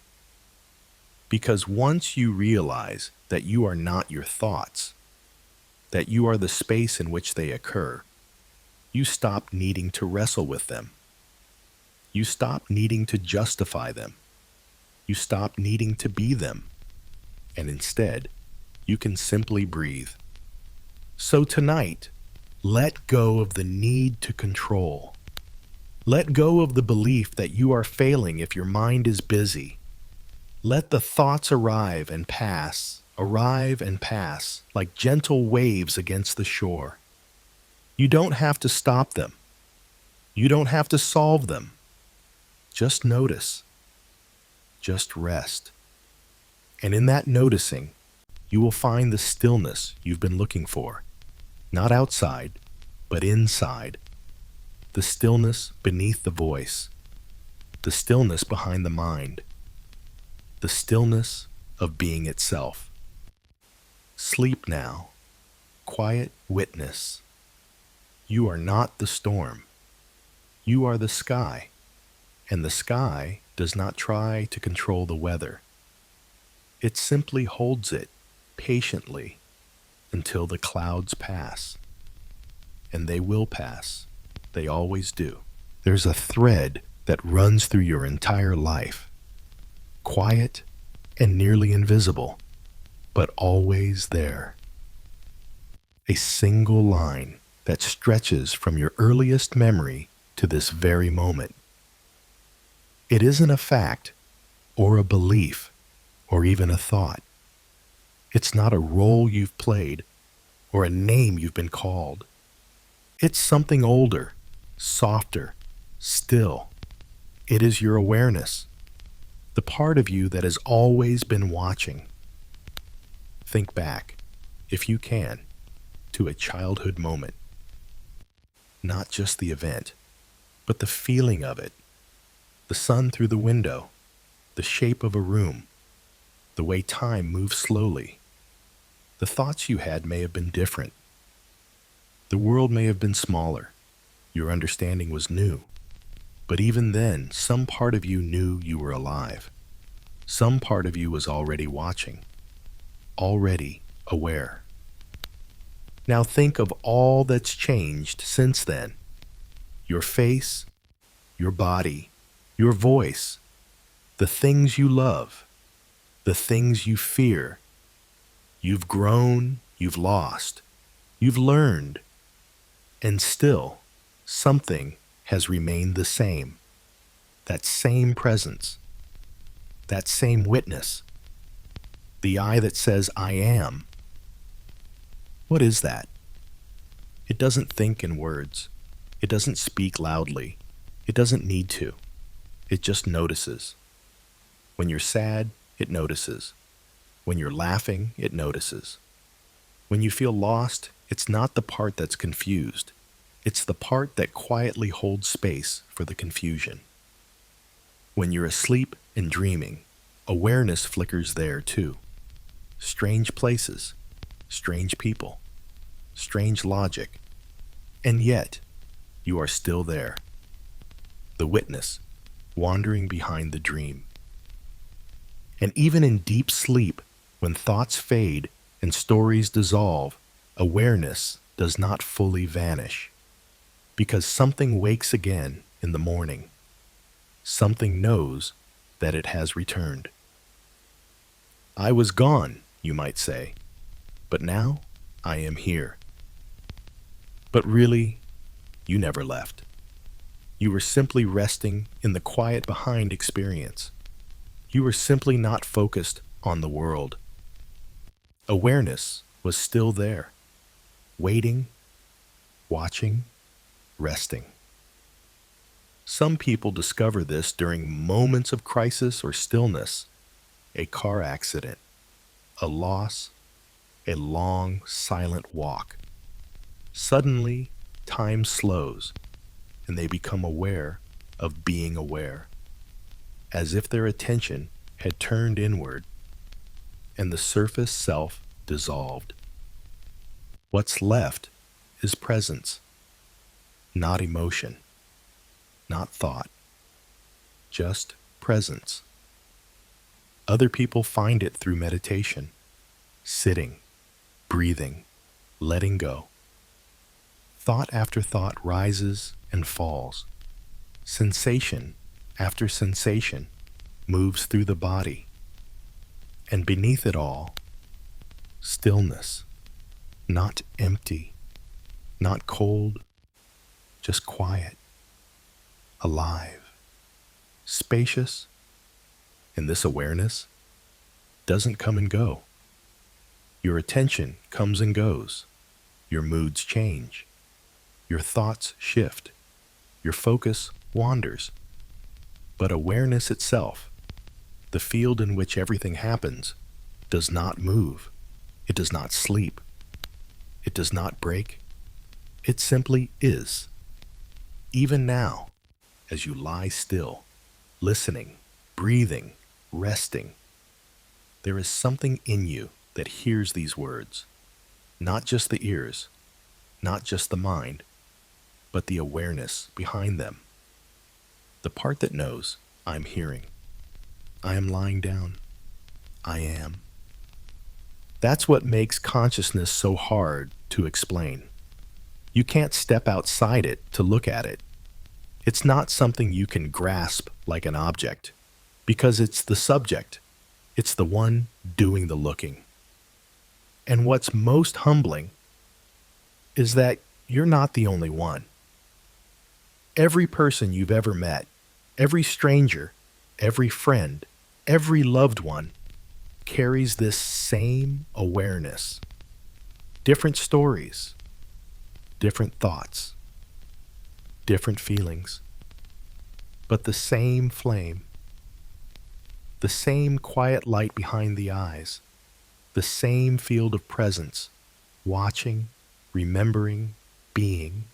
Because once you realize that you are not your thoughts, that you are the space in which they occur, you stop needing to wrestle with them. You stop needing to justify them. You stop needing to be them. And instead, you can simply breathe. So tonight, let go of the need to control. Let go of the belief that you are failing if your mind is busy. Let the thoughts arrive and pass like gentle waves against the shore. You don't have to stop them. You don't have to solve them. Just notice. Just rest. And in that noticing, you will find the stillness you've been looking for. Not outside, but inside. The stillness beneath the voice. The stillness behind the mind. The stillness of being itself. Sleep now. Quiet witness. You are not the storm. You are the sky. And the sky does not try to control the weather. It simply holds it patiently until the clouds pass. And they will pass. They always do. There's a thread that runs through your entire life. Quiet and nearly invisible, but always there. A single line that stretches from your earliest memory to this very moment. It isn't a fact, or a belief, or even a thought. It's not a role you've played, or a name you've been called. It's something older, softer, still. It is your awareness, the part of you that has always been watching. Think back, if you can, to a childhood moment. Not just the event, but the feeling of it. The sun through the window, the shape of a room, the way time moves slowly. The thoughts you had may have been different. The world may have been smaller. Your understanding was new. But even then, some part of you knew you were alive. Some part of you was already watching, already aware. Now think of all that's changed since then. Your face, your body, your voice, the things you love, the things you fear. You've grown, you've lost, you've learned, and still something has remained the same. That same presence, that same witness, the eye that says, I am. What is that? It doesn't think in words. It doesn't speak loudly. It doesn't need to. It just notices. When you're sad, it notices. When you're laughing, it notices. When you feel lost, it's not the part that's confused. It's the part that quietly holds space for the confusion. When you're asleep and dreaming, awareness flickers there too. Strange places, strange people, strange logic, and yet you are still there. The witness, wandering behind the dream. And even in deep sleep, when thoughts fade and stories dissolve, awareness does not fully vanish. Because something wakes again in the morning. Something knows that it has returned. I was gone, you might say, but now I am here. But really, you never left. You were simply resting in the quiet behind experience. You were simply not focused on the world. Awareness was still there, waiting, watching, resting. Some people discover this during moments of crisis or stillness, a car accident, a loss, a long, silent walk. Suddenly, time slows, and they become aware of being aware, as if their attention had turned inward and the surface self dissolved. What's left is presence, not emotion, not thought, just presence. Other people find it through meditation, sitting, breathing, letting go. Thought after thought rises and falls. Sensation after sensation moves through the body. And beneath it all, stillness, not empty, not cold, just quiet, alive, spacious. And this awareness doesn't come and go. Your attention comes and goes. Your moods change. Your thoughts shift. Your focus wanders. But awareness itself, the field in which everything happens, does not move. It does not sleep. It does not break. It simply is. Even now, as you lie still, listening, breathing, resting, there is something in you that hears these words. Not just the ears, not just the mind, but the awareness behind them. The part that knows, I'm hearing. I am lying down. I am. That's what makes consciousness so hard to explain. You can't step outside it to look at it. It's not something you can grasp like an object, because it's the subject. It's the one doing the looking. And what's most humbling is that you're not the only one. Every person you've ever met, every stranger, every friend, every loved one carries this same awareness. Different stories, different thoughts, different feelings, but the same flame, the same quiet light behind the eyes, the same field of presence, watching, remembering, being,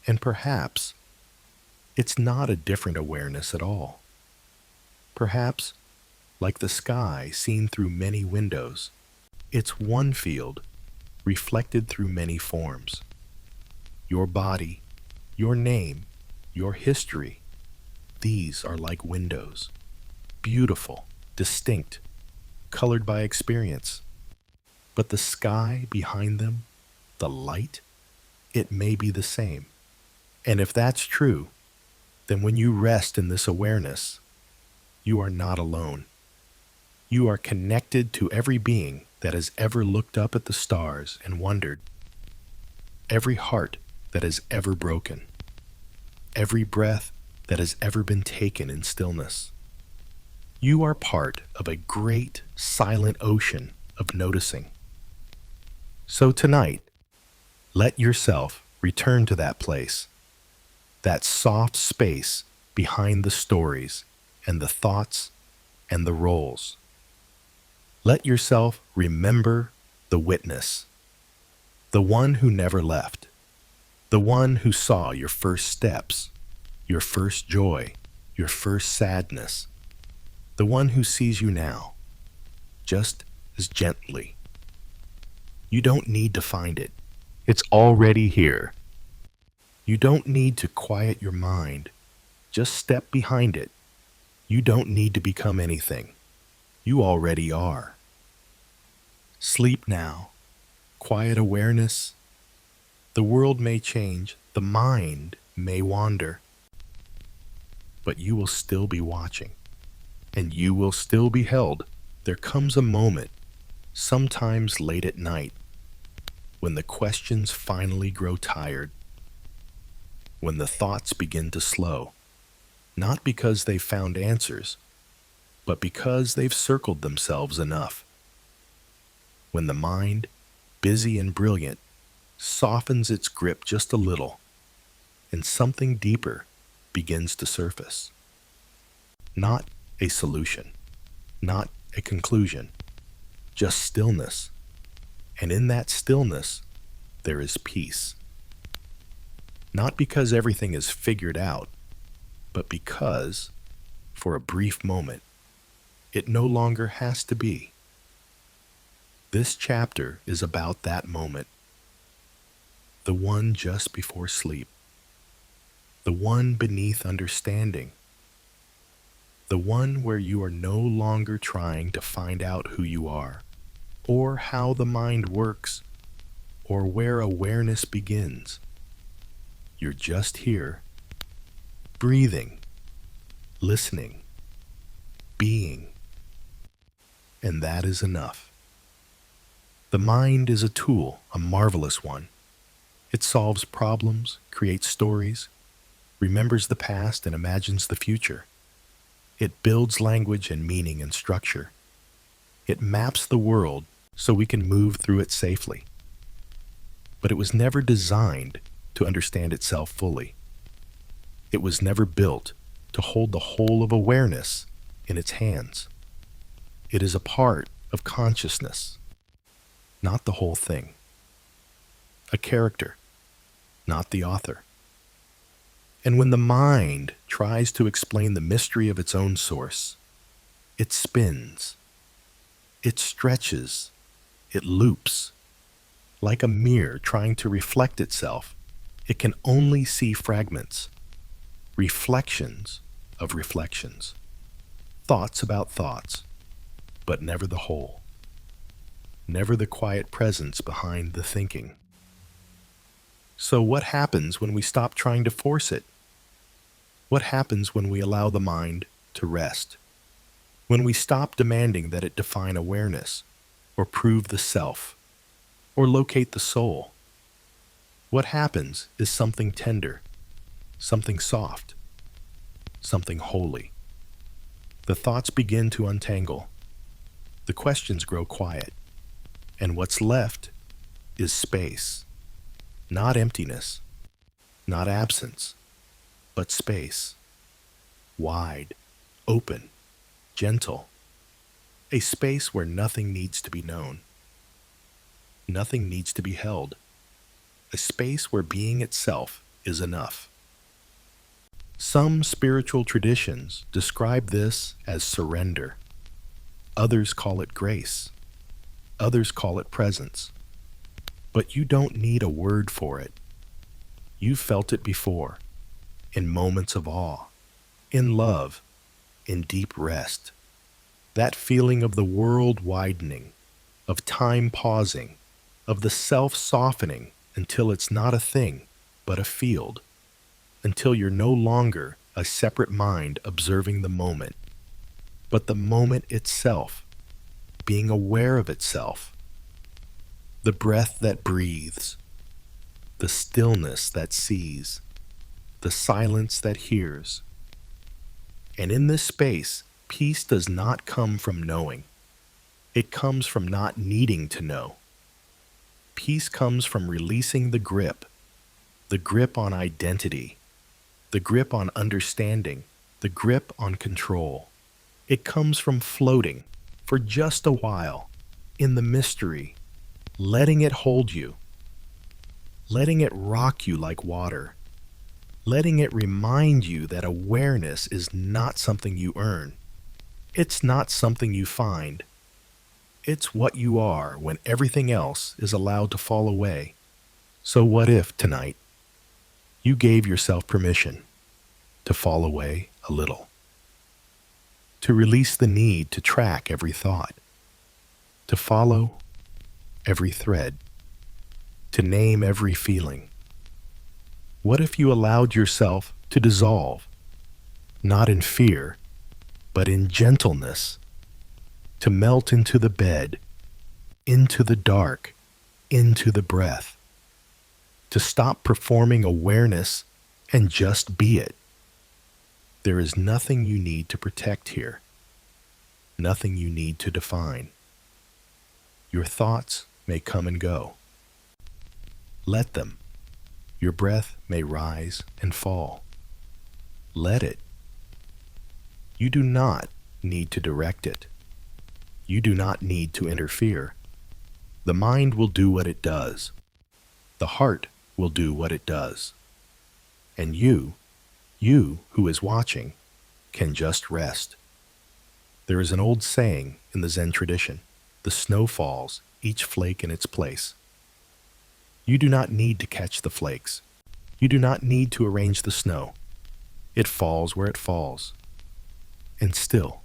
and perhaps it's not a different awareness at all. Perhaps, like the sky seen through many windows, it's one field reflected through many forms. Your body, your name, your history, These are like windows, beautiful, distinct, colored by experience. But the sky behind them, the light, it may be the same. And if that's true, then when you rest in this awareness, you are not alone. You are connected to every being that has ever looked up at the stars and wondered, every heart that has ever broken, every breath that has ever been taken in stillness. You are part of a great silent ocean of noticing. So tonight, let yourself return to that place, that soft space behind the stories and the thoughts and the roles. Let yourself remember the witness, the one who never left, the one who saw your first steps, your first joy, your first sadness, the one who sees you now, just as gently. You don't need to find it. It's already here. You don't need to quiet your mind. Just step behind it. You don't need to become anything. You already are. Sleep now. Quiet awareness. The world may change. The mind may wander. But you will still be watching. And you will still be held. There comes a moment, sometimes late at night, when the questions finally grow tired, when the thoughts begin to slow, not because they've found answers, but because they've circled themselves enough. When the mind, busy and brilliant, softens its grip just a little, and something deeper begins to surface. Not a solution, not a conclusion, just stillness. And in that stillness, there is peace. Not because everything is figured out, but because, for a brief moment, it no longer has to be. This chapter is about that moment, the one just before sleep, the one beneath understanding, the one where you are no longer trying to find out who you are, or how the mind works, or where awareness begins. You're just here, breathing, listening, being, and that is enough. The mind is a tool, a marvelous one. It solves problems, creates stories, remembers the past and imagines the future. It builds language and meaning and structure. It maps the world so we can move through it safely. But it was never designed to understand itself fully. It was never built to hold the whole of awareness in its hands. It is a part of consciousness, not the whole thing. A character, not the author. And when the mind tries to explain the mystery of its own source, it spins, it stretches, it loops. Like a mirror trying to reflect itself, it can only see fragments, reflections of reflections, thoughts about thoughts, but never the whole, never the quiet presence behind the thinking. So what happens when we stop trying to force it? What happens when we allow the mind to rest? When we stop demanding that it define awareness, or prove the self, or locate the soul? What happens is something tender, something soft, something holy. The thoughts begin to untangle. The questions grow quiet. And what's left is space. Not emptiness, not absence, but space. Wide, open, gentle. A space where nothing needs to be known. Nothing needs to be held. A space where being itself is enough. Some spiritual traditions describe this as surrender. Others call it grace. Others call it presence. But you don't need a word for it. You've felt it before, in moments of awe, in love, in deep rest. That feeling of the world widening, of time pausing, of the self softening until it's not a thing, but a field, until you're no longer a separate mind observing the moment, but the moment itself, being aware of itself, the breath that breathes, the stillness that sees, the silence that hears. And in this space, peace does not come from knowing. It comes from not needing to know. Peace comes from releasing the grip on identity, the grip on understanding, the grip on control. It comes from floating for just a while in the mystery, letting it hold you, letting it rock you like water, letting it remind you that awareness is not something you earn. It's not something you find. It's what you are when everything else is allowed to fall away. So what if tonight you gave yourself permission to fall away a little, to release the need to track every thought, to follow every thread, to name every feeling? What if you allowed yourself to dissolve, not in fear, but in gentleness, to melt into the bed, into the dark, into the breath, to stop performing awareness and just be it? There is nothing you need to protect here, nothing you need to define. Your thoughts may come and go. Let them. Your breath may rise and fall. Let it. You do not need to direct it. You do not need to interfere. The mind will do what it does. The heart will do what it does. And you who is watching, can just rest. There is an old saying in the Zen tradition, the snow falls, each flake in its place. You do not need to catch the flakes. You do not need to arrange the snow. It falls where it falls. And still,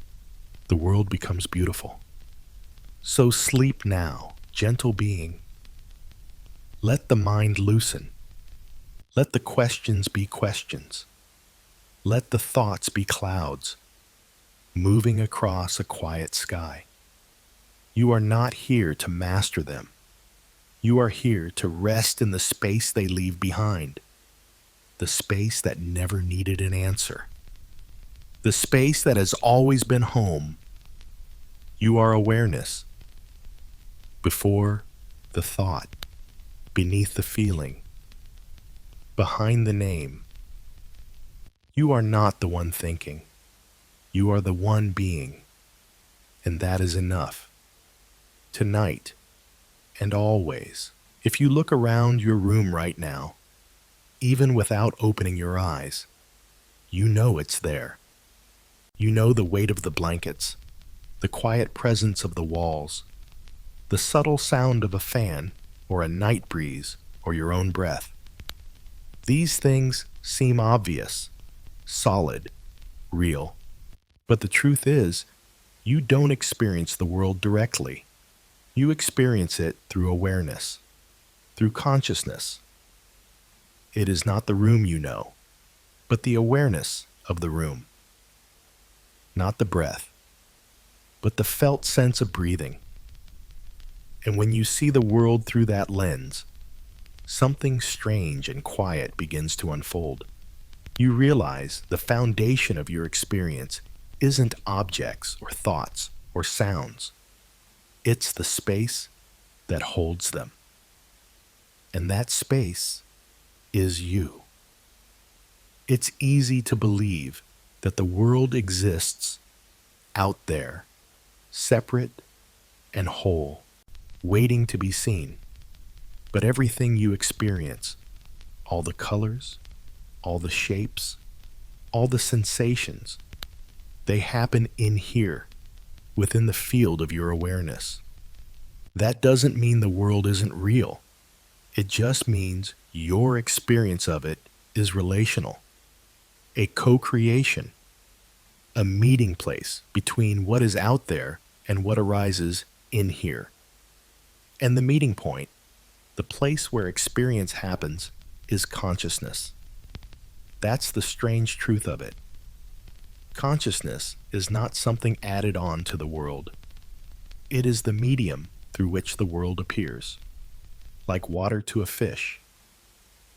the world becomes beautiful. So sleep now, gentle being. Let the mind loosen. Let the questions be questions. Let the thoughts be clouds, moving across a quiet sky. You are not here to master them. You are here to rest in the space they leave behind, the space that never needed an answer, the space that has always been home. You are awareness, before the thought, beneath the feeling, behind the name. You are not the one thinking. You are the one being, and that is enough. Tonight, and always, if you look around your room right now, even without opening your eyes, you know it's there. You know the weight of the blankets, the quiet presence of the walls, the subtle sound of a fan or a night breeze or your own breath. These things seem obvious, solid, real. But the truth is, you don't experience the world directly. You experience it through awareness, through consciousness. It is not the room you know, but the awareness of the room. Not the breath, but the felt sense of breathing. And when you see the world through that lens, something strange and quiet begins to unfold. You realize the foundation of your experience isn't objects or thoughts or sounds. It's the space that holds them. And that space is you. It's easy to believe that the world exists out there, separate and whole, waiting to be seen. But everything you experience, all the colors, all the shapes, all the sensations, they happen in here, within the field of your awareness. That doesn't mean the world isn't real. It just means your experience of it is relational, a co-creation a meeting place between what is out there and what arises in here. And the meeting point, the place where experience happens, is consciousness. That's the strange truth of it. Consciousness is not something added on to the world. It is the medium through which the world appears, like water to a fish,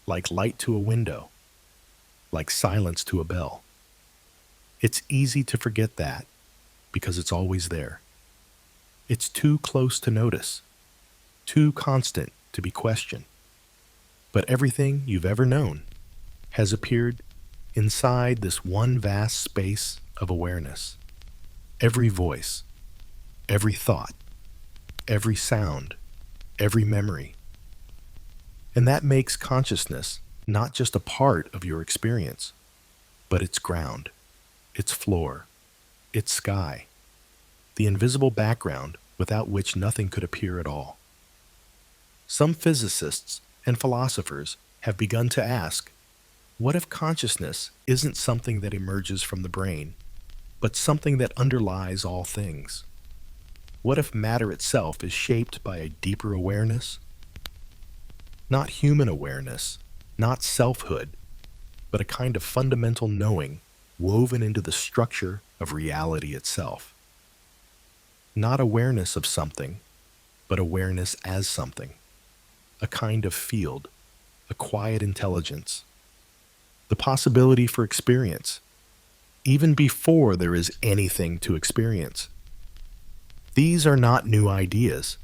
like light to a window, like silence to a bell. It's easy to forget that because it's always there. It's too close to notice, too constant to be questioned. But everything you've ever known has appeared inside this one vast space of awareness. Every voice, every thought, every sound, every memory. And that makes consciousness not just a part of your experience, but its ground, its floor, its sky, the invisible background without which nothing could appear at all. Some physicists and philosophers have begun to ask, what if consciousness isn't something that emerges from the brain, but something that underlies all things? What if matter itself is shaped by a deeper awareness? Not human awareness, not selfhood, but a kind of fundamental knowing woven into the structure of reality itself. Not awareness of something, but awareness as something. A kind of field, a quiet intelligence. The possibility for experience, even before there is anything to experience. These are not new ideas.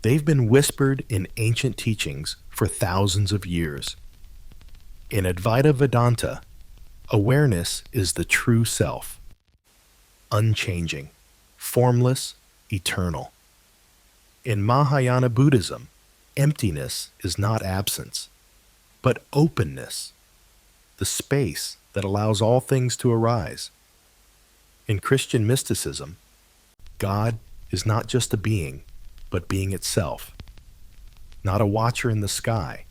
They've been whispered in ancient teachings for thousands of years. In Advaita Vedanta, awareness is the true self, unchanging, formless, eternal. In Mahayana Buddhism, emptiness is not absence, but openness, the space that allows all things to arise. In Christian mysticism, God is not just a being, but being itself. Not a watcher in the sky,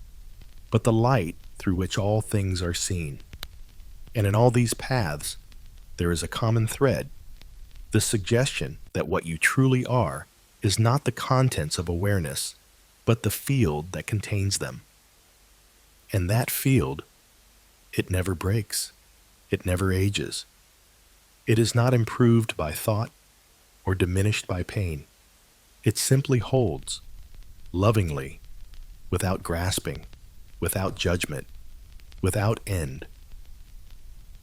but the light through which all things are seen. And in all these paths, there is a common thread, the suggestion that what you truly are is not the contents of awareness, but the field that contains them. And that field, it never breaks. It never ages. It is not improved by thought or diminished by pain. It simply holds, lovingly, without grasping, without judgment, without end.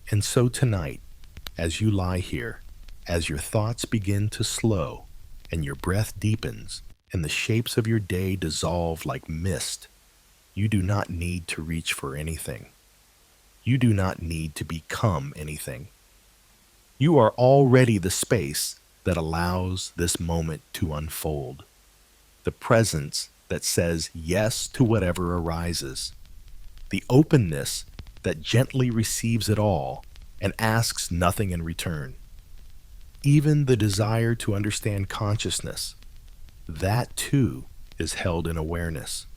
And so tonight, as you lie here, as your thoughts begin to slow and your breath deepens and the shapes of your day dissolve like mist, you do not need to reach for anything. You do not need to become anything. You are already the space that allows this moment to unfold, the presence that says yes to whatever arises, the openness that gently receives it all and asks nothing in return. Even the desire to understand consciousness, that too is held in awareness.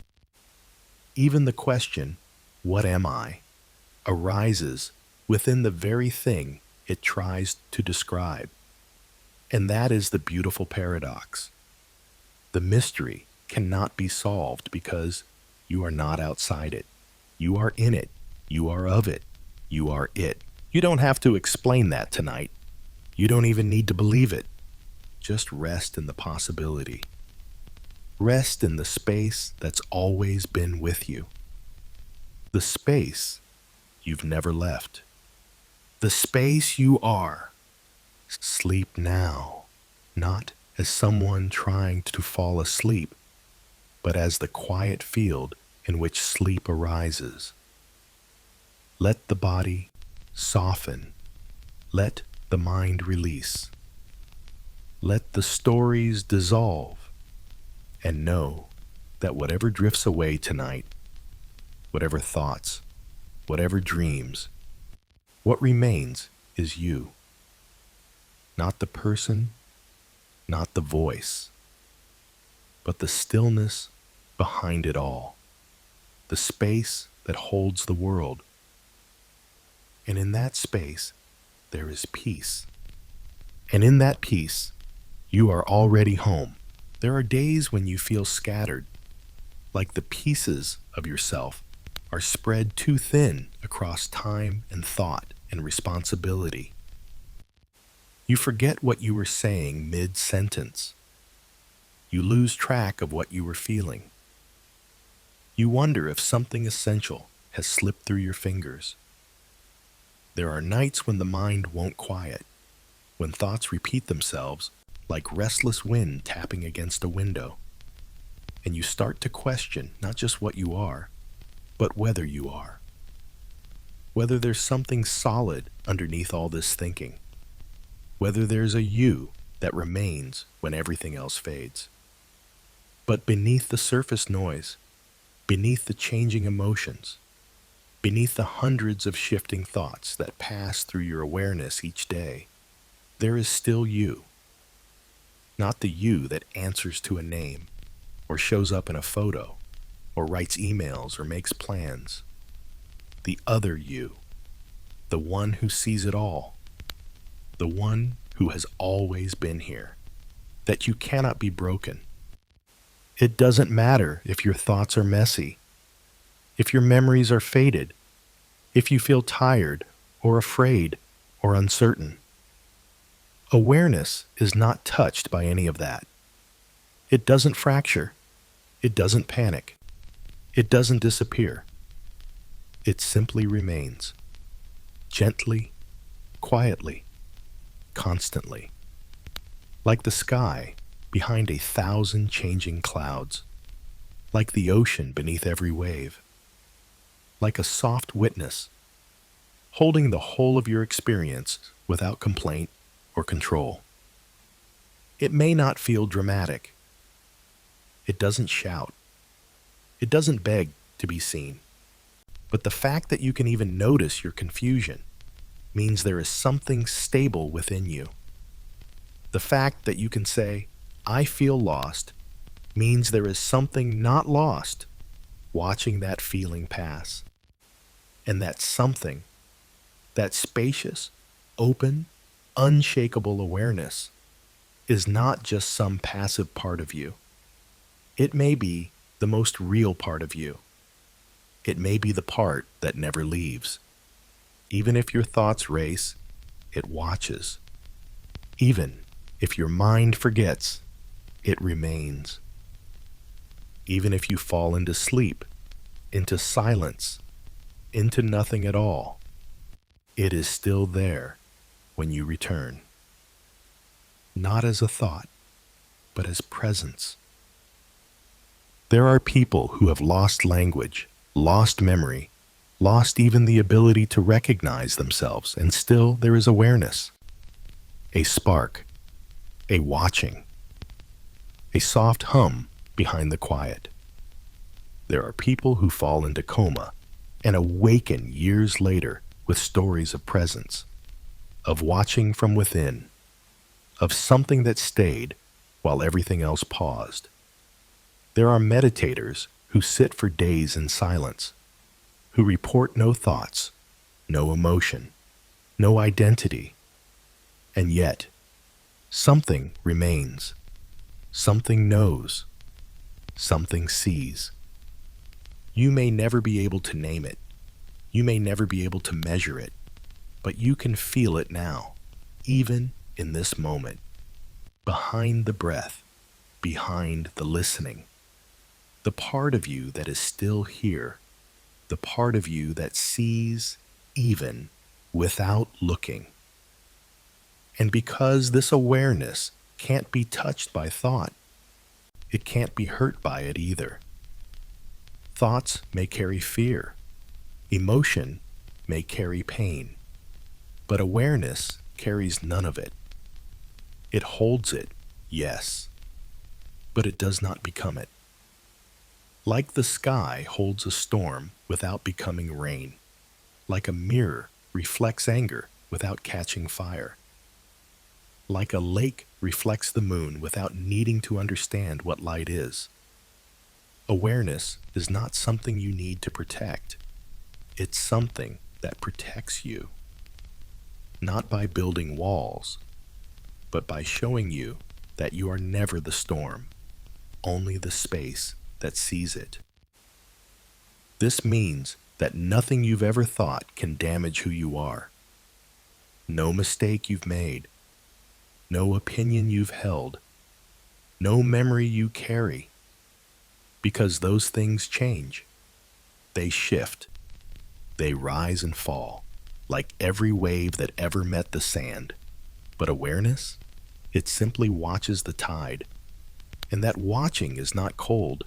Even the question, what am I, arises within the very thing it tries to describe. And that is the beautiful paradox. The mystery cannot be solved because you are not outside it. You are in it. You are of it. You are it. You don't have to explain that tonight. You don't even need to believe it. Just rest in the possibility. Rest in the space that's always been with you. The space you've never left. The space you are. Sleep now, not as someone trying to fall asleep, but as the quiet field in which sleep arises. Let the body soften. Let the mind release. Let the stories dissolve, and know that whatever drifts away tonight, whatever thoughts, whatever dreams, what remains is you. Not the person, not the voice, but the stillness behind it all, the space that holds the world. And in that space, there is peace. And in that peace, you are already home. There are days when you feel scattered, like the pieces of yourself are spread too thin across time and thought and responsibility. You forget what you were saying mid-sentence. You lose track of what you were feeling. You wonder if something essential has slipped through your fingers. There are nights when the mind won't quiet, when thoughts repeat themselves like restless wind tapping against a window, and you start to question not just what you are, but whether you are. Whether there's something solid underneath all this thinking. Whether there's a you that remains when everything else fades. But beneath the surface noise, beneath the changing emotions, beneath the hundreds of shifting thoughts that pass through your awareness each day, there is still you. Not the you that answers to a name, or shows up in a photo, or writes emails or makes plans. The other you, the one who sees it all, the one who has always been here, that you cannot be broken. It doesn't matter if your thoughts are messy, if your memories are faded, if you feel tired or afraid or uncertain. Awareness is not touched by any of that. It doesn't fracture. It doesn't panic. It doesn't disappear. It simply remains, gently, quietly, constantly, like the sky behind 1,000 changing clouds, like the ocean beneath every wave, like a soft witness, holding the whole of your experience without complaint or control. It may not feel dramatic. It doesn't shout. It doesn't beg to be seen. But the fact that you can even notice your confusion means there is something stable within you. The fact that you can say, I feel lost, means there is something not lost watching that feeling pass. And that something, that spacious, open, unshakable awareness, is not just some passive part of you. It may be the most real part of you. It may be the part that never leaves. Even if your thoughts race, it watches. Even if your mind forgets, it remains. Even if you fall into sleep, into silence, into nothing at all, it is still there when you return. Not as a thought, but as presence. There are people who have lost language, lost memory, lost even the ability to recognize themselves, and still there is awareness. A spark, a watching, a soft hum behind the quiet. There are people who fall into coma and awaken years later with stories of presence, of watching from within, of something that stayed while everything else paused. There are meditators who sit for days in silence, who report no thoughts, no emotion, no identity, and yet something remains, something knows, something sees. You may never be able to name it, you may never be able to measure it, but you can feel it now, even in this moment, behind the breath, behind the listening. The part of you that is still here, the part of you that sees even without looking. And because this awareness can't be touched by thought, it can't be hurt by it either. Thoughts may carry fear, emotion may carry pain, but awareness carries none of it. It holds it, yes, but it does not become it. Like the sky holds a storm without becoming rain, like a mirror reflects anger without catching fire, like a lake reflects the moon without needing to understand what light is. Awareness is not something you need to protect. It's something that protects you. not by building walls, but by showing you that you are never the storm, only the space that sees it. This means that nothing you've ever thought can damage who you are. No mistake you've made, no opinion you've held, no memory you carry, because those things change. They shift. They rise and fall, like every wave that ever met the sand. But awareness? It simply watches the tide. And that watching is not cold.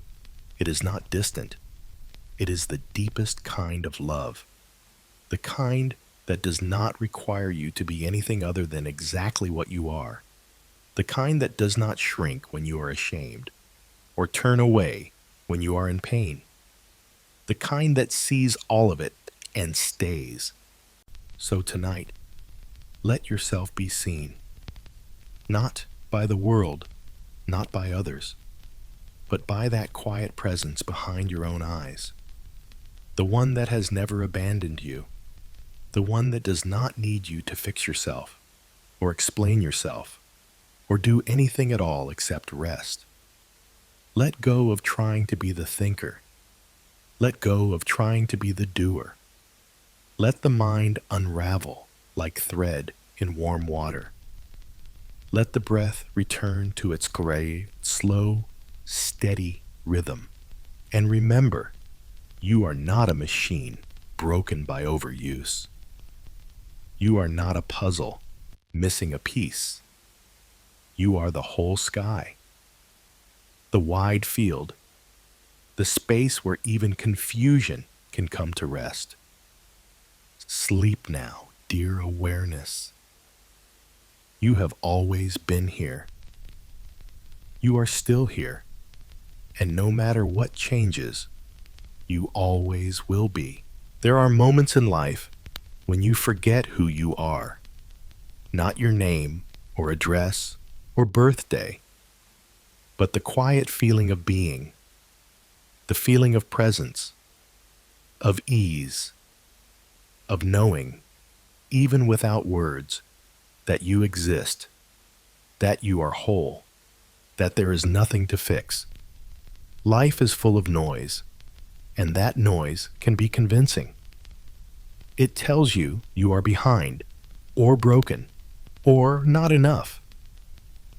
It is not distant. It is the deepest kind of love. The kind that does not require you to be anything other than exactly what you are. The kind that does not shrink when you are ashamed, or turn away when you are in pain. The kind that sees all of it and stays. So tonight, let yourself be seen. Not by the world, not by others, but by that quiet presence behind your own eyes. The one that has never abandoned you. The one that does not need you to fix yourself, or explain yourself, or do anything at all except rest. Let go of trying to be the thinker. Let go of trying to be the doer. Let the mind unravel like thread in warm water. Let the breath return to its grave, slow, steady rhythm. And remember, you are not a machine broken by overuse. You are not a puzzle missing a piece. You are the whole sky, the wide field, the space where even confusion can come to rest. Sleep now, dear awareness. You have always been here. You are still here, and no matter what changes, you always will be. There are moments in life when you forget who you are, not your name or address or birthday, but the quiet feeling of being, the feeling of presence, of ease, of knowing, even without words, that you exist, that you are whole, that there is nothing to fix. Life is full of noise, and that noise can be convincing. It tells you you are behind, or broken, or not enough.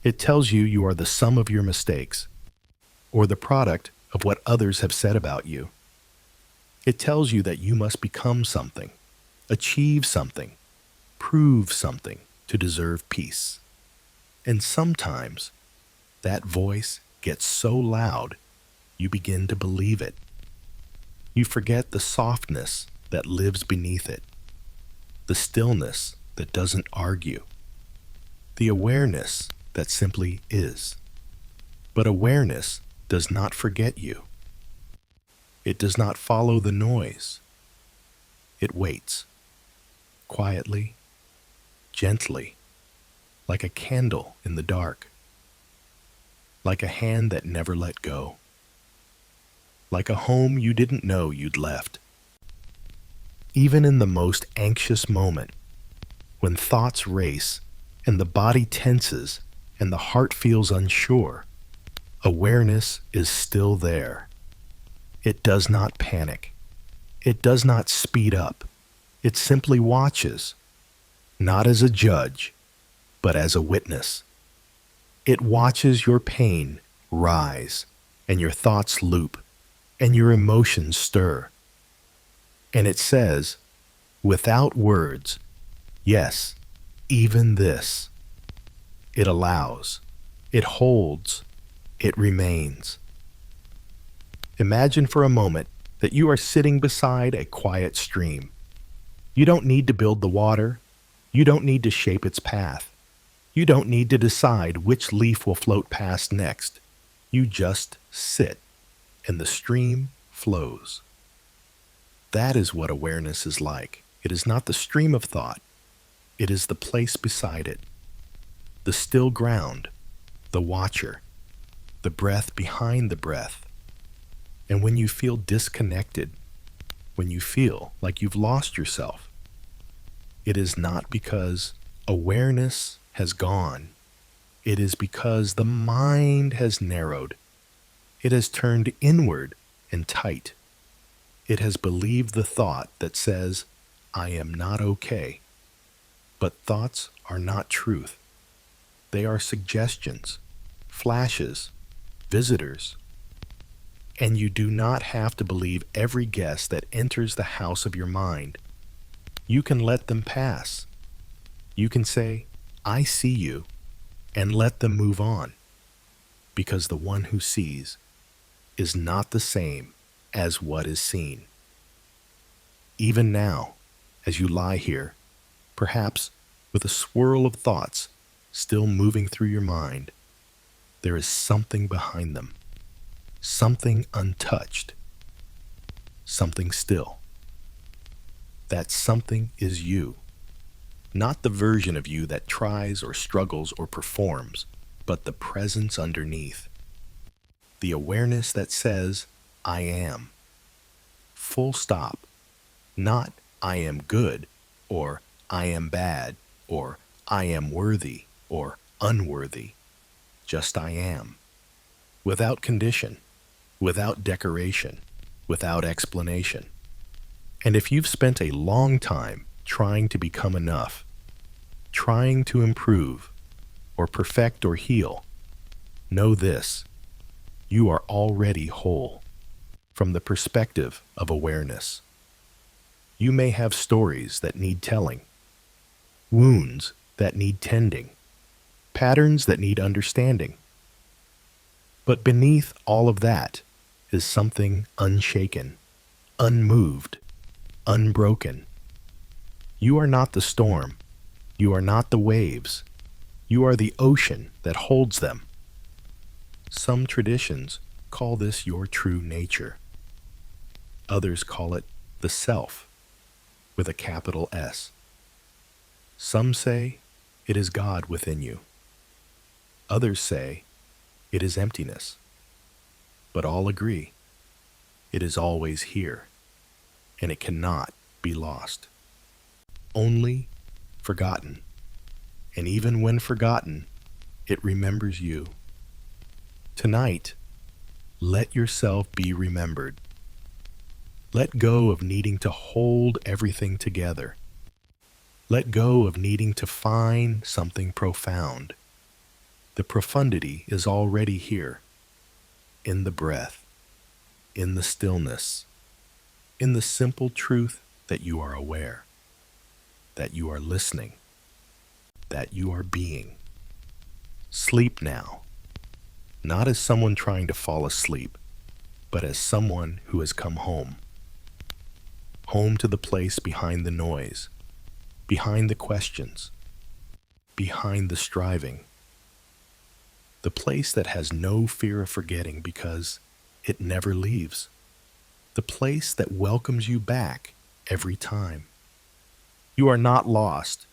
It tells you you are the sum of your mistakes, or the product of what others have said about you. It tells you that you must become something, achieve something, prove something to deserve peace. And sometimes that voice gets so loud you begin to believe it. You forget the softness that lives beneath it, the stillness that doesn't argue, the awareness that simply is. But awareness does not forget you. It does not follow the noise. It waits, quietly, gently, like a candle in the dark, like a hand that never let go, like a home you didn't know you'd left. Even in the most anxious moment, when thoughts race and the body tenses and the heart feels unsure, awareness is still there. It does not panic. It does not speed up. It simply watches, not as a judge, but as a witness. It watches your pain rise, and your thoughts loop, and your emotions stir. And it says, without words, yes, even this. It allows, it holds, it remains. Imagine for a moment that you are sitting beside a quiet stream. You don't need to build the water. You don't need to shape its path. You don't need to decide which leaf will float past next. You just sit, and the stream flows. That is what awareness is like. It is not the stream of thought. It is the place beside it. The still ground, the watcher, the breath behind the breath. And when you feel disconnected, when you feel like you've lost yourself, It is not because awareness has gone. It is because the mind has narrowed. It has turned inward and tight. It has believed the thought that says, I am not okay. But thoughts are not truth. They are suggestions, flashes, visitors. And you do not have to believe every guest that enters the house of your mind. You can let them pass. You can say, I see you, and let them move on. Because the one who sees is not the same as what is seen. Even now, as you lie here, perhaps with a swirl of thoughts still moving through your mind, there is something behind them, something untouched, something still. That something is you, not the version of you that tries or struggles or performs, but the presence underneath. The awareness that says, I am. Full stop. Not I am good, or I am bad, or I am worthy, or unworthy. Just I am. Without condition, without decoration, without explanation. And if you've spent a long time trying to become enough, trying to improve, or perfect or heal, know this: you are already whole from the perspective of awareness. You may have stories that need telling, wounds that need tending, patterns that need understanding. But beneath all of that is something unshaken, unmoved, unbroken. You are not the storm. You are not the waves. You are the ocean that holds them. Some traditions call this your true nature. Others call it the self, with a capital S. Some say it is God within you. Others say it is emptiness. But all agree it is always here, and it cannot be lost. Only forgotten. And even when forgotten, it remembers you. Tonight, let yourself be remembered. Let go of needing to hold everything together. Let go of needing to find something profound. The profundity is already here, in the breath, in the stillness, in the simple truth that you are aware, that you are listening, that you are being. Sleep now, not as someone trying to fall asleep, but as someone who has come home. Home to the place behind the noise, behind the questions, behind the striving. The place that has no fear of forgetting because it never leaves. The place that welcomes you back every time. You are not lost.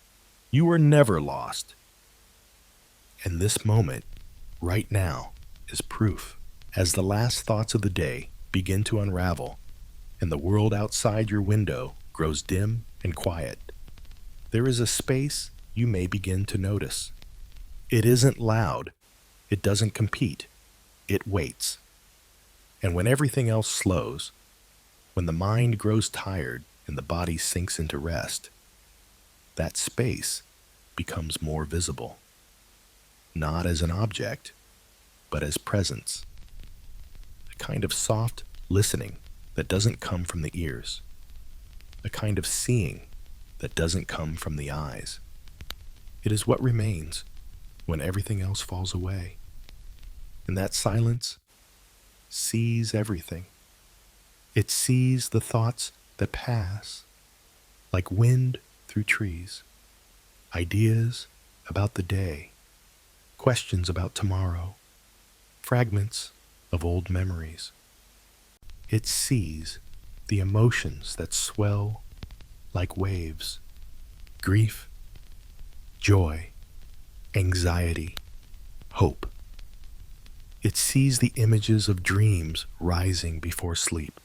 You are never lost. And this moment, right now, is proof. As the last thoughts of the day begin to unravel, and the world outside your window grows dim and quiet, there is a space you may begin to notice. It isn't loud. It doesn't compete. It waits. And when everything else slows, when the mind grows tired and the body sinks into rest, that space becomes more visible. Not as an object, but as presence. A kind of soft listening that doesn't come from the ears. A kind of seeing that doesn't come from the eyes. It is what remains when everything else falls away. And that silence sees everything. It sees the thoughts that pass, like wind through trees, ideas about the day, questions about tomorrow, fragments of old memories. It sees the emotions that swell like waves: grief, joy, anxiety, hope. It sees the images of dreams rising before sleep,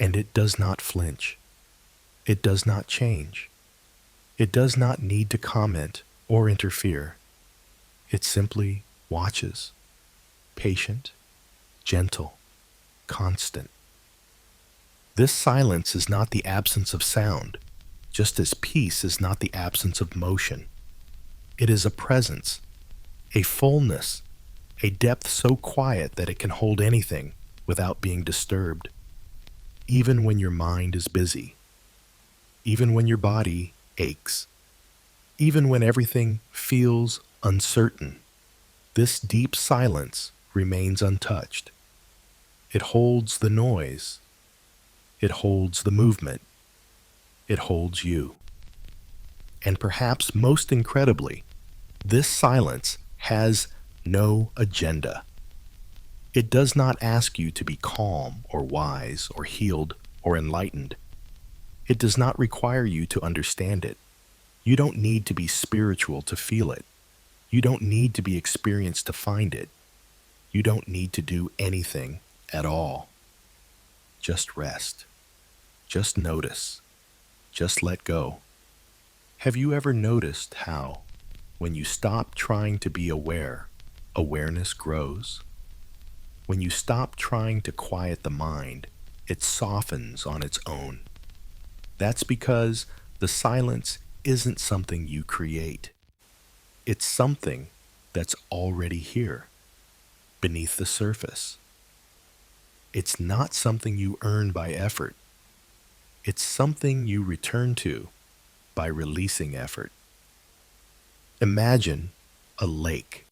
and it does not flinch. It does not change. It does not need to comment or interfere. It simply watches, patient, gentle, constant. This silence is not the absence of sound, just as peace is not the absence of motion. It is a presence, a fullness, a depth so quiet that it can hold anything without being disturbed, even when your mind is busy, even when your body aches, even when everything feels uncertain. This deep silence remains untouched. It holds the noise. It holds the movement. It holds you. And perhaps most incredibly, this silence has no agenda. It does not ask you to be calm or wise or healed or enlightened. It does not require you to understand it. You don't need to be spiritual to feel it. You don't need to be experienced to find it. You don't need to do anything at all. Just rest. Just notice. Just let go. Have you ever noticed how, when you stop trying to be aware, awareness grows? When you stop trying to quiet the mind, it softens on its own. That's because the silence isn't something you create. It's something that's already here, beneath the surface. It's not something you earn by effort. It's something you return to by releasing effort. Imagine a lake.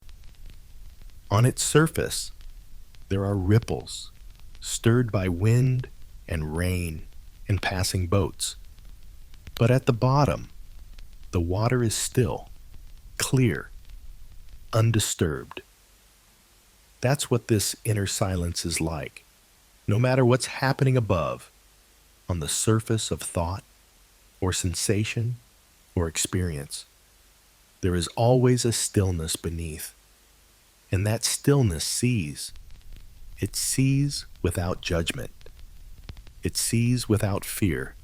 On its surface, there are ripples, stirred by wind and rain and passing boats. But at the bottom, the water is still, clear, undisturbed. That's what this inner silence is like. No matter what's happening above, on the surface of thought, or sensation, or experience, there is always a stillness beneath. And that stillness sees. It sees without judgment. It sees without fear.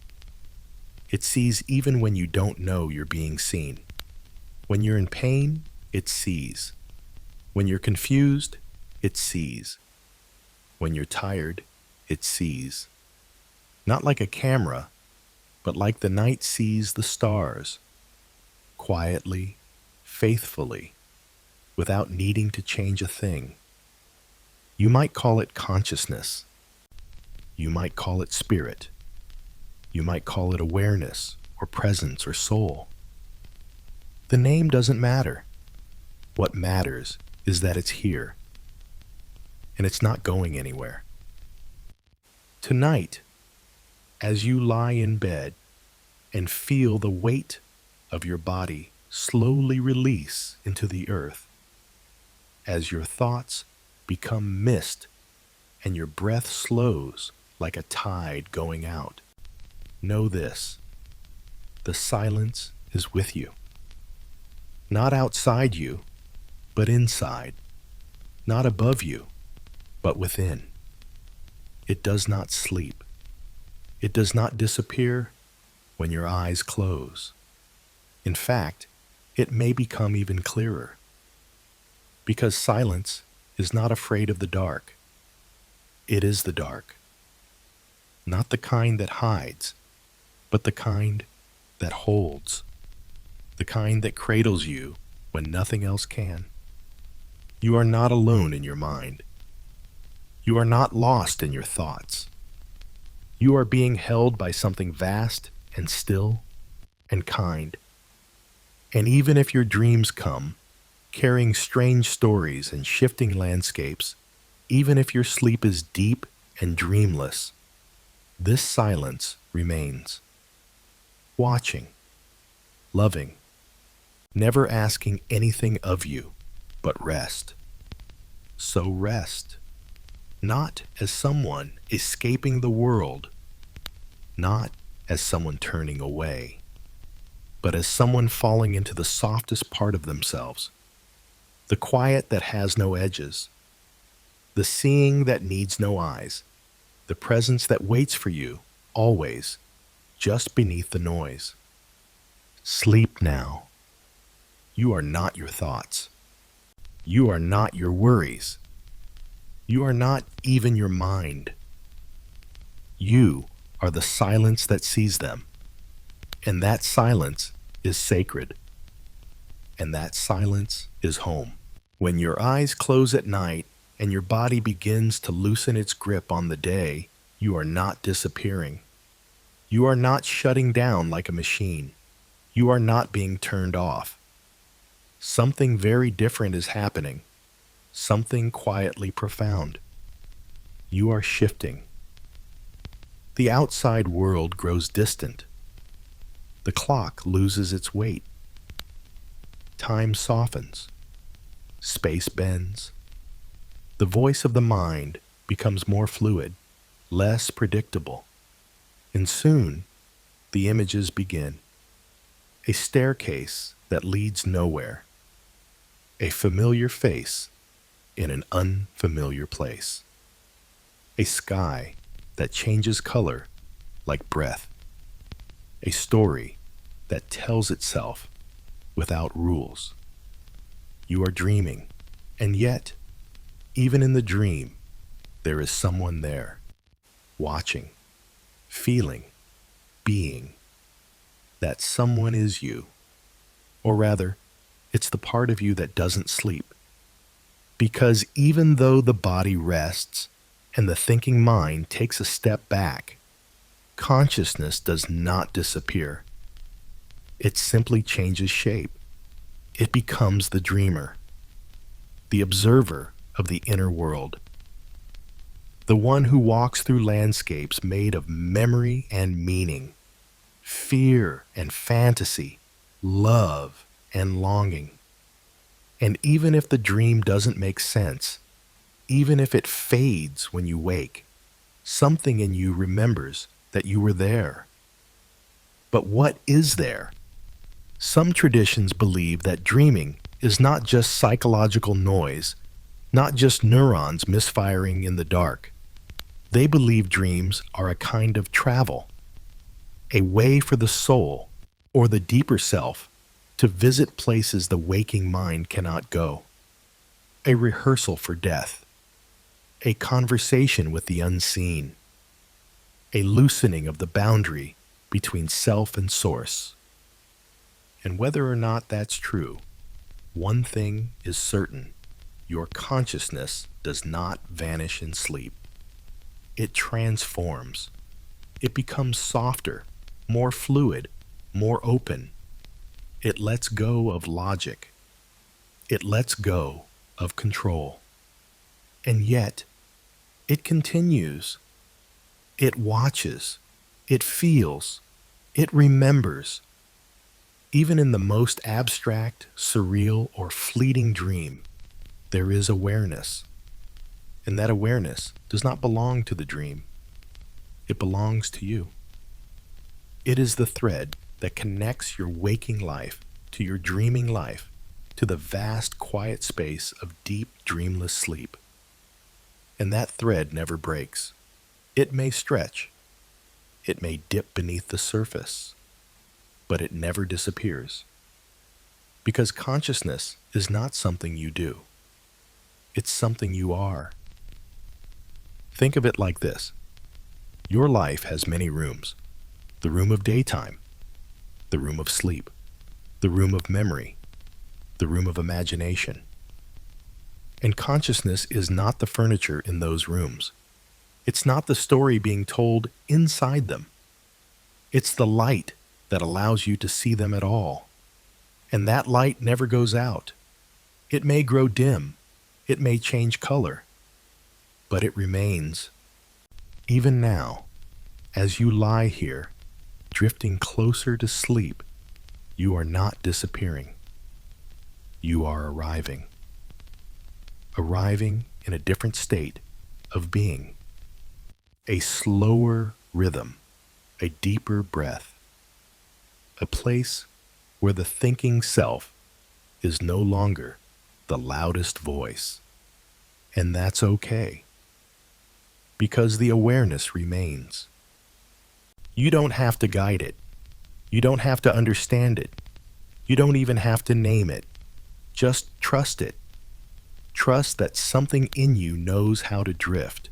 It sees even when you don't know you're being seen. When you're in pain, it sees. When you're confused, it sees. When you're tired, it sees. Not like a camera, but like the night sees the stars. Quietly, faithfully, without needing to change a thing. You might call it consciousness. You might call it spirit. You might call it awareness, or presence, or soul. The name doesn't matter. What matters is that it's here, and it's not going anywhere. Tonight, as you lie in bed and feel the weight of your body slowly release into the earth, as your thoughts become mist and your breath slows like a tide going out, know this: the silence is with you. Not outside you, but inside. Not above you, but within. It does not sleep. It does not disappear when your eyes close. In fact, it may become even clearer. Because silence is not afraid of the dark. It is the dark. Not the kind that hides, but the kind that holds. The kind that cradles you when nothing else can. You are not alone in your mind. You are not lost in your thoughts. You are being held by something vast and still and kind. And even if your dreams come, carrying strange stories and shifting landscapes, even if your sleep is deep and dreamless, this silence remains. Watching, loving, never asking anything of you but rest. So rest, not as someone escaping the world, not as someone turning away, but as someone falling into the softest part of themselves, the quiet that has no edges, the seeing that needs no eyes, the presence that waits for you, always, just beneath the noise. Sleep now. You are not your thoughts. You are not your worries. You are not even your mind. You are the silence that sees them. And that silence is sacred. And that silence is home. When your eyes close at night and your body begins to loosen its grip on the day, you are not disappearing. You are not shutting down like a machine. You are not being turned off. Something very different is happening. Something quietly profound. You are shifting. The outside world grows distant. The clock loses its weight. Time softens. Space bends. The voice of the mind becomes more fluid, less predictable. And soon, the images begin. A staircase that leads nowhere. A familiar face in an unfamiliar place. A sky that changes color like breath. A story that tells itself without rules. You are dreaming, and yet, even in the dream, there is someone there, watching, feeling, being. That someone is you. Or rather, it's the part of you that doesn't sleep. Because even though the body rests and the thinking mind takes a step back, consciousness does not disappear. It simply changes shape. It becomes the dreamer, the observer of the inner world, the one who walks through landscapes made of memory and meaning, fear and fantasy, love and longing. And even if the dream doesn't make sense, even if it fades when you wake, something in you remembers that you were there. But what is there? Some traditions believe that dreaming is not just psychological noise, not just neurons misfiring in the dark. They believe dreams are a kind of travel, a way for the soul, or the deeper self, to visit places the waking mind cannot go. A rehearsal for death, a conversation with the unseen, a loosening of the boundary between self and source. And whether or not that's true, one thing is certain: your consciousness does not vanish in sleep. It transforms. It becomes softer, more fluid, more open. It lets go of logic. It lets go of control. And yet, it continues. It watches. It feels. It remembers. Even in the most abstract, surreal, or fleeting dream, there is awareness. And that awareness does not belong to the dream. It belongs to you. It is the thread that connects your waking life to your dreaming life, to the vast, quiet space of deep, dreamless sleep. And that thread never breaks. It may stretch. It may dip beneath the surface, but it never disappears. Because consciousness is not something you do. It's something you are. Think of it like this. Your life has many rooms. The room of daytime, the room of sleep, the room of memory, the room of imagination. And consciousness is not the furniture in those rooms. It's not the story being told inside them. It's the light that allows you to see them at all. And that light never goes out. It may grow dim. It may change color. But it remains. Even now, as you lie here, drifting closer to sleep, you are not disappearing. You are arriving. Arriving in a different state of being. A slower rhythm, a deeper breath. A place where the thinking self is no longer the loudest voice. And that's okay, because the awareness remains. You don't have to guide it. You don't have to understand it. You don't even have to name it. Just trust it. Trust that something in you knows how to drift,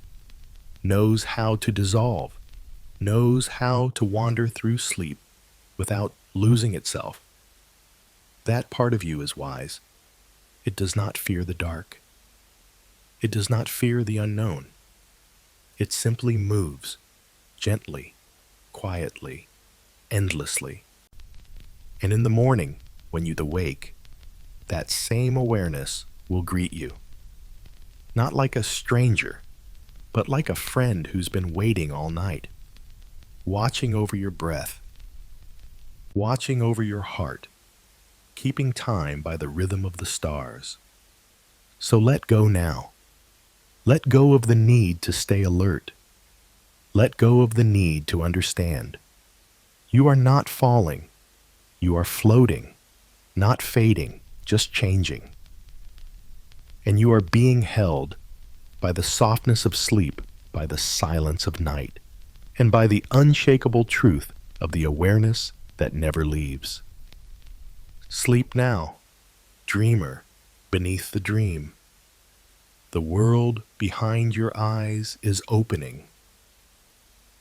knows how to dissolve, knows how to wander through sleep without losing itself. That part of you is wise. It does not fear the dark. It does not fear the unknown. It simply moves, gently, quietly, endlessly. And in the morning, when you awake, that same awareness will greet you. Not like a stranger, but like a friend who's been waiting all night, watching over your breath, watching over your heart, keeping time by the rhythm of the stars. So let go now. Let go of the need to stay alert. Let go of the need to understand. You are not falling. You are floating, not fading, just changing. And you are being held by the softness of sleep, by the silence of night, and by the unshakable truth of the awareness that never leaves. Sleep now, dreamer, beneath the dream. The world behind your eyes is opening.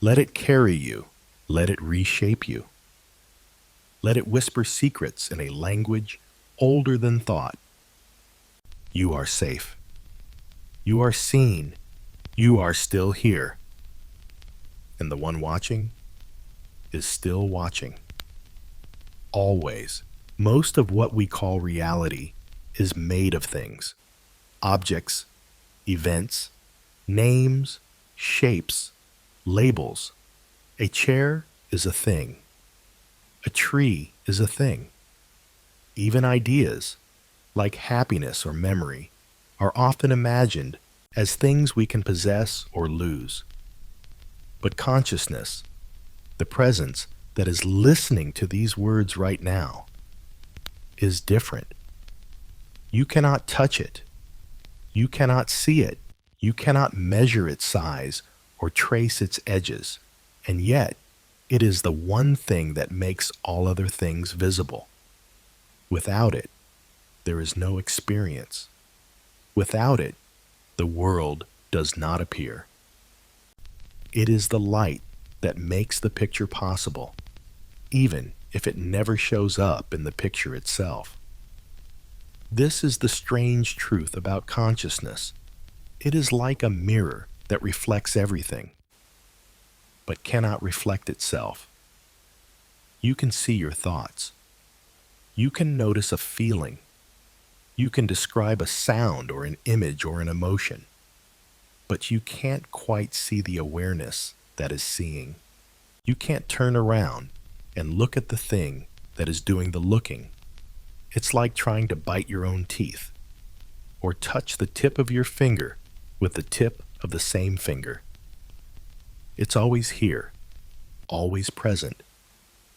Let it carry you. Let it reshape you. Let it whisper secrets in a language older than thought. You are safe. You are seen. You are still here. And the one watching is still watching. Always. Most of what we call reality is made of things, objects, events, names, shapes, labels. A chair is a thing. A tree is a thing. Even ideas, like happiness or memory, are often imagined as things we can possess or lose. But consciousness, the presence that is listening to these words right now, is different. You cannot touch it. You cannot see it. You cannot measure its size or trace its edges. And yet, it is the one thing that makes all other things visible. Without it, there is no experience. Without it, the world does not appear. It is the light that makes the picture possible, even if it never shows up in the picture itself. This is the strange truth about consciousness. It is like a mirror that reflects everything, but cannot reflect itself. You can see your thoughts. You can notice a feeling. You can describe a sound or an image or an emotion, but you can't quite see the awareness that is seeing. You can't turn around and look at the thing that is doing the looking. It's like trying to bite your own teeth, or touch the tip of your finger with the tip of the same finger. It's always here, always present,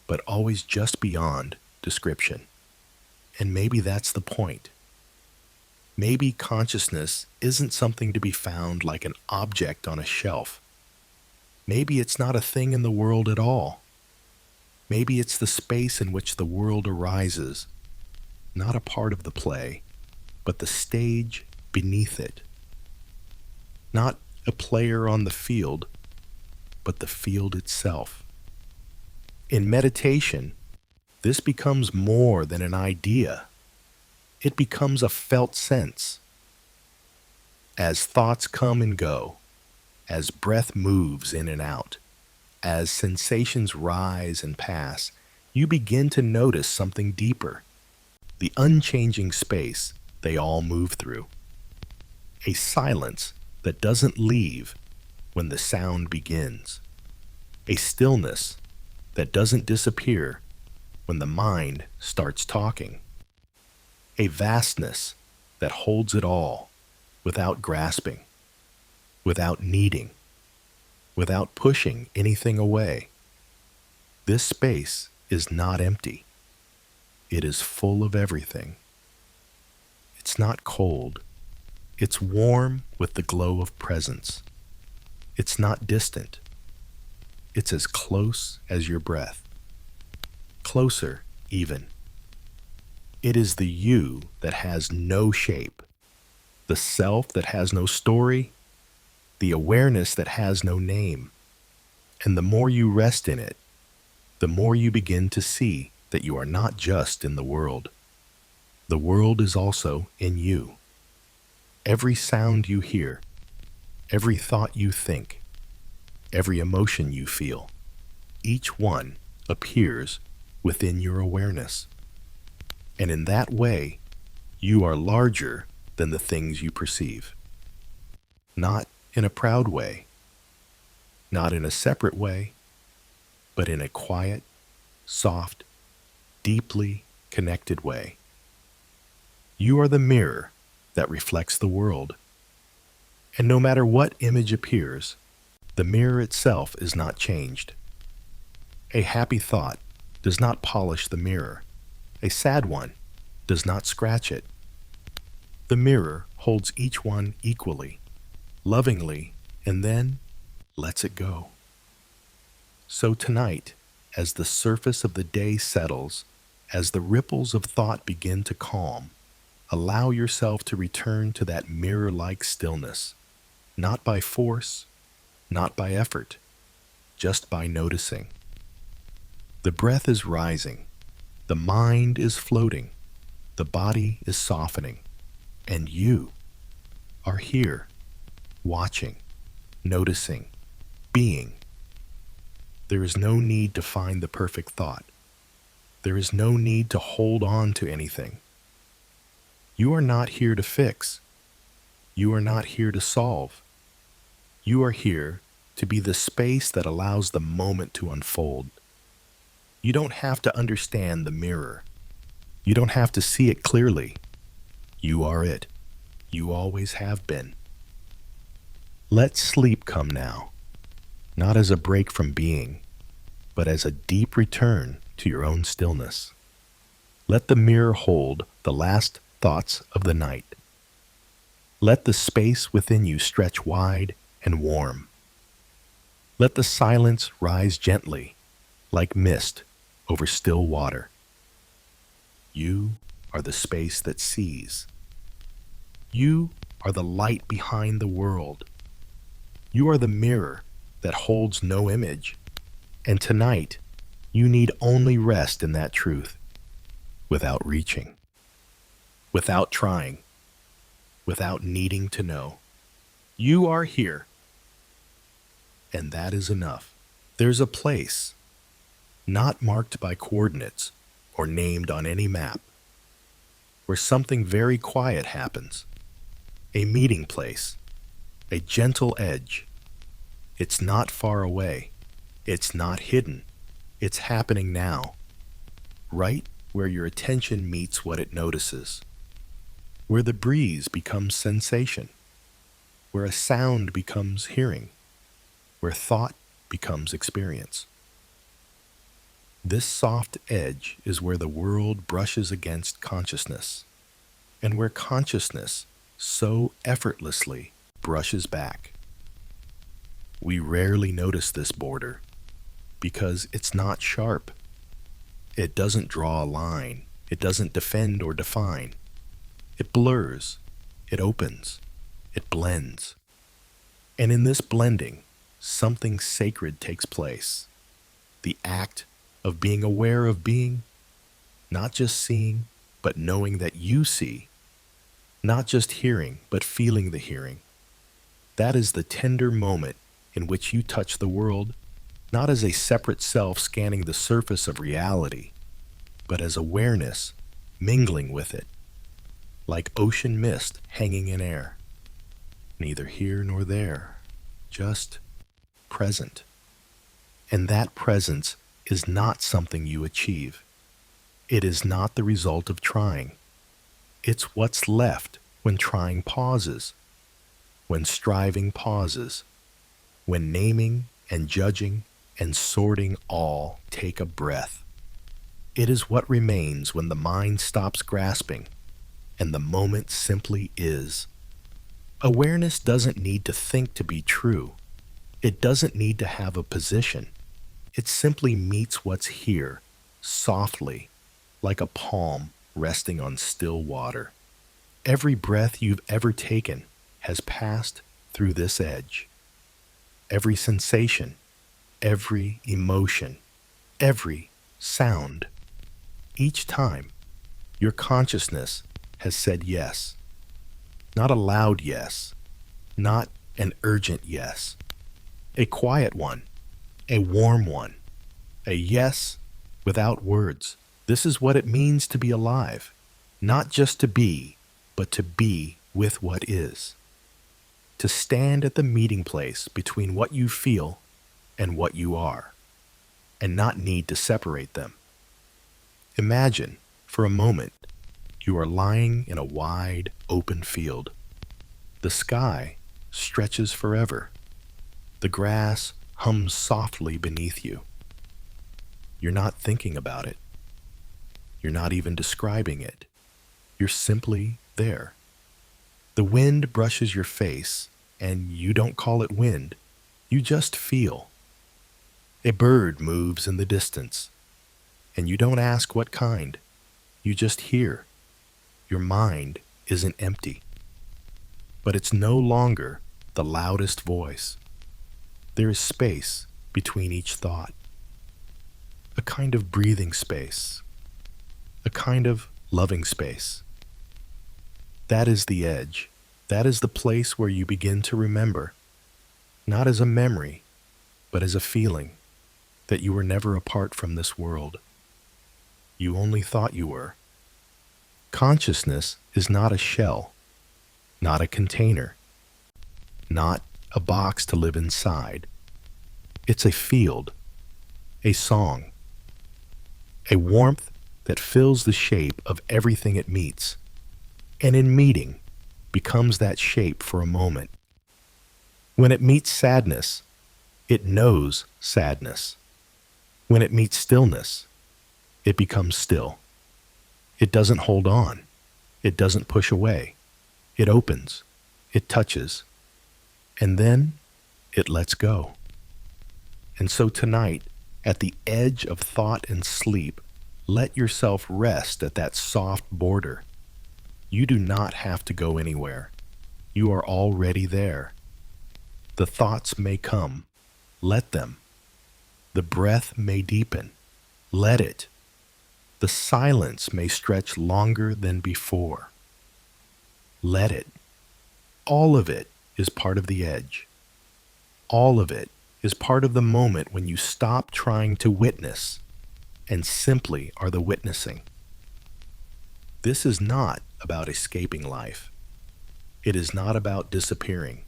but always just beyond description. And maybe that's the point. Maybe consciousness isn't something to be found like an object on a shelf. Maybe it's not a thing in the world at all. Maybe it's the space in which the world arises, not a part of the play, but the stage beneath it. Not a player on the field, but the field itself. In meditation, this becomes more than an idea. It becomes a felt sense. As thoughts come and go, as breath moves in and out, as sensations rise and pass, you begin to notice something deeper. The unchanging space they all move through. A silence that doesn't leave when the sound begins. A stillness that doesn't disappear when the mind starts talking. A vastness that holds it all without grasping, without needing, without pushing anything away. This space is not empty. It is full of everything. It's not cold. It's warm with the glow of presence. It's not distant. It's as close as your breath. closer even. It is the you that has no shape, the self that has no story, the awareness that has no name. And the more you rest in it, the more you begin to see that you are not just in the world. The world is also in you. Every sound you hear, every thought you think, every emotion you feel, each one appears within your awareness. And in that way, you are larger than the things you perceive. Not in a proud way, not in a separate way, but in a quiet, soft, deeply connected way. You are the mirror that reflects the world. And no matter what image appears, the mirror itself is not changed. A happy thought does not polish the mirror. A sad one does not scratch it. The mirror holds each one equally, lovingly, and then lets it go. So tonight, as the surface of the day settles, as the ripples of thought begin to calm, allow yourself to return to that mirror-like stillness, not by force, not by effort, just by noticing. The breath is rising, the mind is floating, the body is softening, and you are here, watching, noticing, being. There is no need to find the perfect thought. There is no need to hold on to anything. You are not here to fix. You are not here to solve. You are here to be the space that allows the moment to unfold. You don't have to understand the mirror. You don't have to see it clearly. You are it. You always have been. Let sleep come now, not as a break from being, but as a deep return to your own stillness. Let the mirror hold the last thoughts of the night. Let the space within you stretch wide and warm. Let the silence rise gently, like mist over still water. You are the space that sees. You are the light behind the world. You are the mirror that holds no image. And tonight, you need only rest in that truth, without reaching, without trying, without needing to know. You are here, and that is enough. There's a place, not marked by coordinates or named on any map, where something very quiet happens, a meeting place, a gentle edge. It's not far away. It's not hidden. It's happening now, right where your attention meets what it notices, where the breeze becomes sensation, where a sound becomes hearing, where thought becomes experience. This soft edge is where the world brushes against consciousness, and where consciousness so effortlessly brushes back. We rarely notice this border because it's not sharp. It doesn't draw a line. It doesn't defend or define. It blurs. It opens. It blends. And in this blending, something sacred takes place. The act of being aware of being, not just seeing, but knowing that you see, not just hearing, but feeling the hearing. That is the tender moment in which you touch the world, not as a separate self scanning the surface of reality, but as awareness mingling with it, like ocean mist hanging in air. Neither here nor there, just present. And that presence is not something you achieve. It is not the result of trying. It's what's left when trying pauses, when striving pauses, when naming and judging and sorting all take a breath. It is what remains when the mind stops grasping and the moment simply is. Awareness doesn't need to think to be true. It doesn't need to have a position. It simply meets what's here softly, like a palm resting on still water. Every breath you've ever taken has passed through this edge. Every sensation, every emotion, every sound. Each time, your consciousness has said yes. Not a loud yes, not an urgent yes. A quiet one, a warm one, a yes without words. This is what it means to be alive. Not just to be, but to be with what is. To stand at the meeting place between what you feel and what you are, and not need to separate them. Imagine, for a moment, you are lying in a wide, open field. The sky stretches forever. The grass hums softly beneath you. You're not thinking about it. You're not even describing it. You're simply there. The wind brushes your face, and you don't call it wind. You just feel. A bird moves in the distance, and you don't ask what kind. You just hear. Your mind isn't empty. But it's no longer the loudest voice. There is space between each thought. A kind of breathing space. A kind of loving space. That is the edge. That is the place where you begin to remember, not as a memory, but as a feeling that you were never apart from this world. You only thought you were. Consciousness is not a shell, not a container, not a box to live inside. It's a field, a song, a warmth that fills the shape of everything it meets, and in meeting becomes that shape for a moment. When it meets sadness, it knows sadness. When it meets stillness, it becomes still. It doesn't hold on. It doesn't push away. It opens. It touches. And then it lets go. And so tonight, at the edge of thought and sleep, let yourself rest at that soft border. You do not have to go anywhere. You are already there. The thoughts may come. Let them. The breath may deepen. Let it. The silence may stretch longer than before. Let it. All of it is part of the edge. All of it is part of the moment when you stop trying to witness and simply are the witnessing. This is not about escaping life. It is not about disappearing.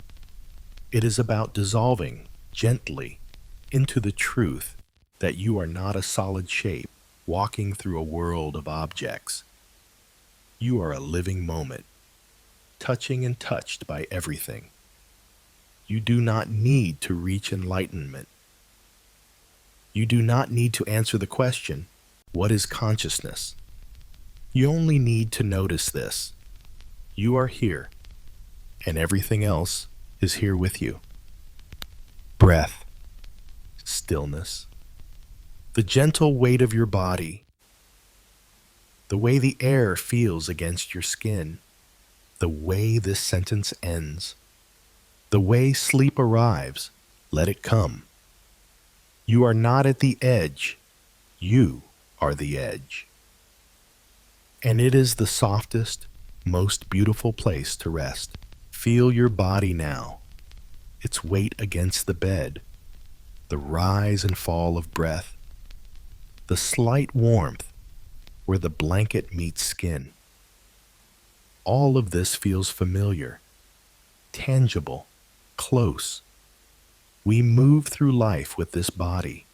It is about dissolving gently into the truth that you are not a solid shape walking through a world of objects. You are a living moment, touching and touched by everything. You do not need to reach enlightenment. You do not need to answer the question, what is consciousness? You only need to notice this. You are here, and everything else is here with you. Breath, stillness, the gentle weight of your body, the way the air feels against your skin, the way this sentence ends, the way sleep arrives, let it come. You are not at the edge. You are the edge. And it is the softest, most beautiful place to rest. Feel your body now, its weight against the bed, the rise and fall of breath, the slight warmth where the blanket meets skin. All of this feels familiar, tangible, close. We move through life with this body.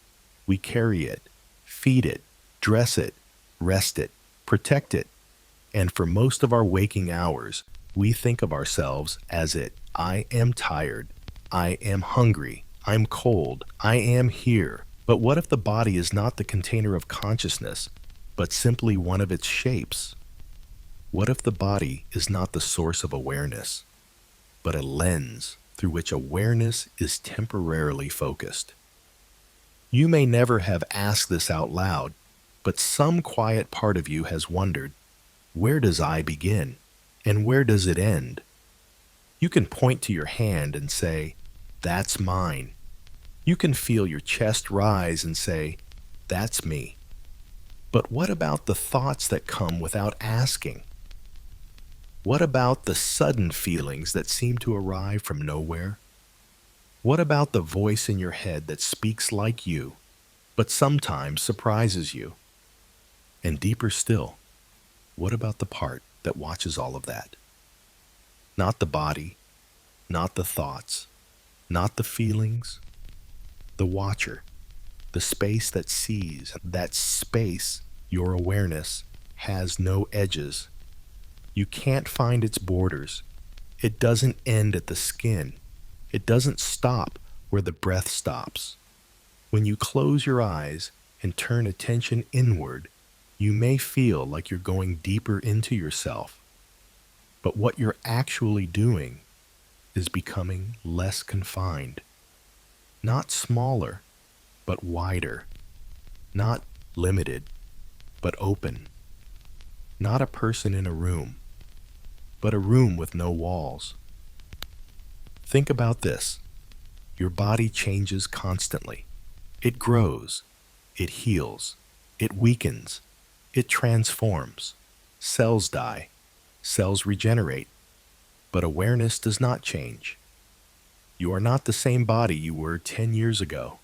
We carry it, feed it, dress it, rest it, protect it. And for most of our waking hours, we think of ourselves as it. I am tired. I am hungry. I'm cold. I am here. But what if the body is not the container of consciousness, but simply one of its shapes? What if the body is not the source of awareness, but a lens through which awareness is temporarily focused? You may never have asked this out loud, But some quiet part of you has wondered, where does I begin? And where does it end? You can point to your hand and say, that's mine. You can feel your chest rise and say, that's me. But what about the thoughts that come without asking? What about the sudden feelings that seem to arrive from nowhere? What about the voice in your head that speaks like you, but sometimes surprises you? And deeper still, what about the part that watches all of that? Not the body, not the thoughts, not the feelings, the watcher, the space that sees. That space, your awareness, has no edges. You can't find its borders. It doesn't end at the skin. It doesn't stop where the breath stops. When you close your eyes and turn attention inward, you may feel like you're going deeper into yourself. But what you're actually doing is becoming less confined. Not smaller, but wider. Not limited, but open. Not a person in a room, but a room with no walls. Think about this. Your body changes constantly. It grows, it heals, it weakens, it transforms. Cells die, cells regenerate, but awareness does not change. You are not the same body you were 10 years ago,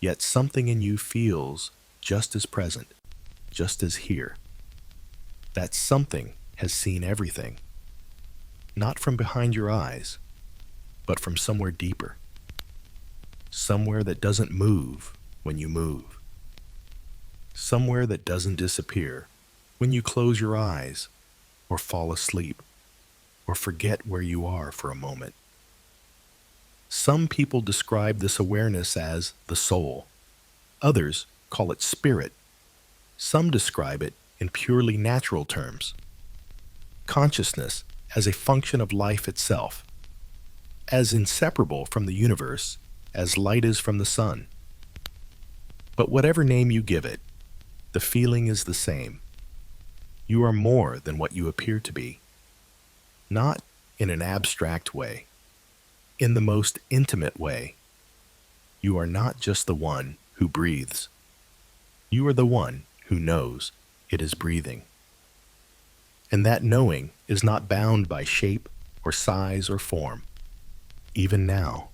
yet something in you feels just as present, just as here. That something has seen everything, not from behind your eyes, but from somewhere deeper. Somewhere that doesn't move when you move. Somewhere that doesn't disappear when you close your eyes or fall asleep or forget where you are for a moment. Some people describe this awareness as the soul. Others call it spirit. Some describe it in purely natural terms. Consciousness as a function of life itself, as inseparable from the universe as light is from the sun. But whatever name you give it, the feeling is the same. You are more than what you appear to be. Not in an abstract way, in the most intimate way. You are not just the one who breathes. You are the one who knows it is breathing. And that knowing is not bound by shape or size or form. Even now,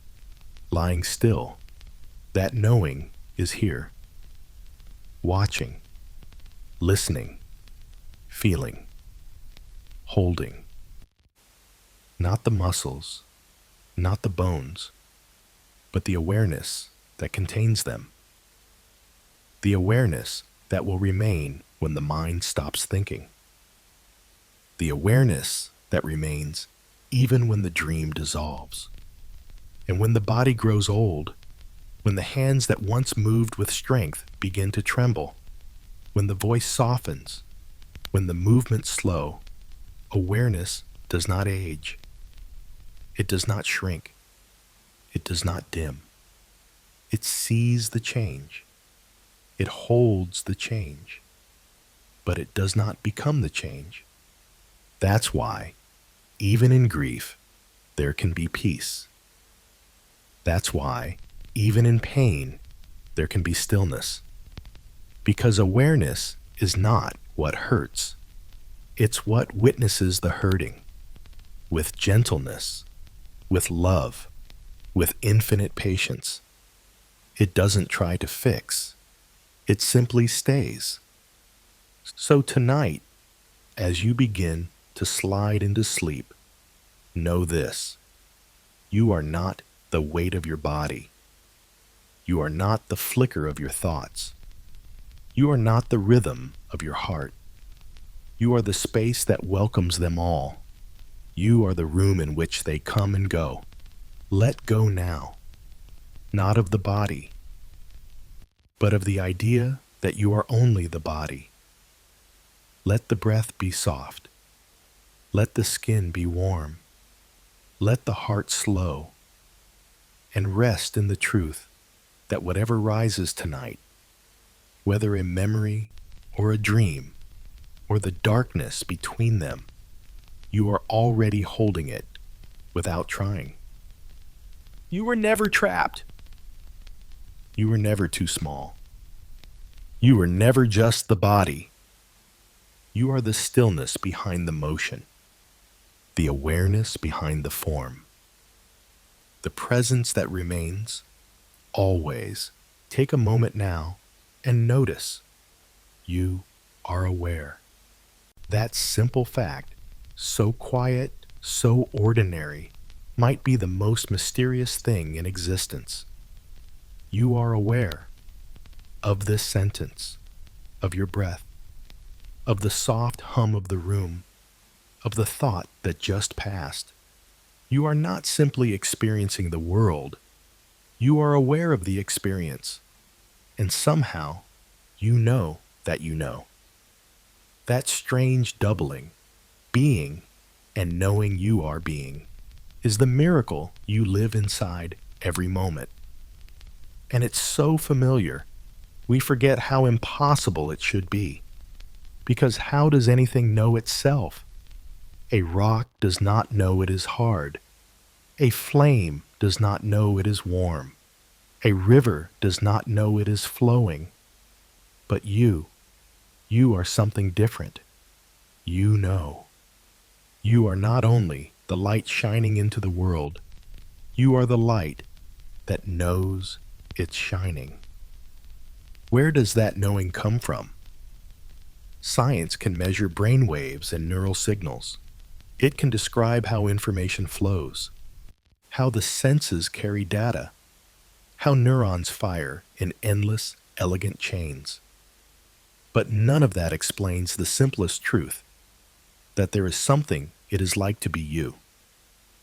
lying still, that knowing is here. Watching, listening, feeling, holding. Not the muscles, not the bones, but the awareness that contains them. The awareness that will remain when the mind stops thinking. The awareness that remains even when the dream dissolves. And when the body grows old, when the hands that once moved with strength begin to tremble, when the voice softens, when the movements slow, awareness does not age. It does not shrink. It does not dim. It sees the change. It holds the change. But it does not become the change. That's why, even in grief, there can be peace. That's why, even in pain, there can be stillness. Because awareness is not what hurts. It's what witnesses the hurting, with gentleness, with love, with infinite patience. It doesn't try to fix. It simply stays. So tonight, as you begin to slide into sleep, know this: you are not the weight of your body. You are not the flicker of your thoughts. You are not the rhythm of your heart. You are the space that welcomes them all. You are the room in which they come and go. Let go now, not of the body, but of the idea that you are only the body. Let the breath be soft. Let the skin be warm. Let the heart slow. And rest in the truth that whatever rises tonight, whether in memory or a dream, or the darkness between them, you are already holding it without trying. You were never trapped. You were never too small. You were never just the body. You are the stillness behind the motion, the awareness behind the form, the presence that remains, always. Take a moment now and notice you are aware. That simple fact, so quiet, so ordinary, might be the most mysterious thing in existence. You are aware of this sentence, of your breath, of the soft hum of the room, of the thought that just passed. You are not simply experiencing the world, you are aware of the experience, and somehow you know that you know. That strange doubling, being and knowing you are being, is the miracle you live inside every moment. And it's so familiar, we forget how impossible it should be. Because how does anything know itself? A rock does not know it is hard. A flame does not know it is warm. A river does not know it is flowing. But you are something different. You know. You are not only the light shining into the world, you are the light that knows it's shining. Where does that knowing come from? Science can measure brain waves and neural signals. It can describe how information flows, how the senses carry data, how neurons fire in endless, elegant chains. But none of that explains the simplest truth, that there is something it is like to be you,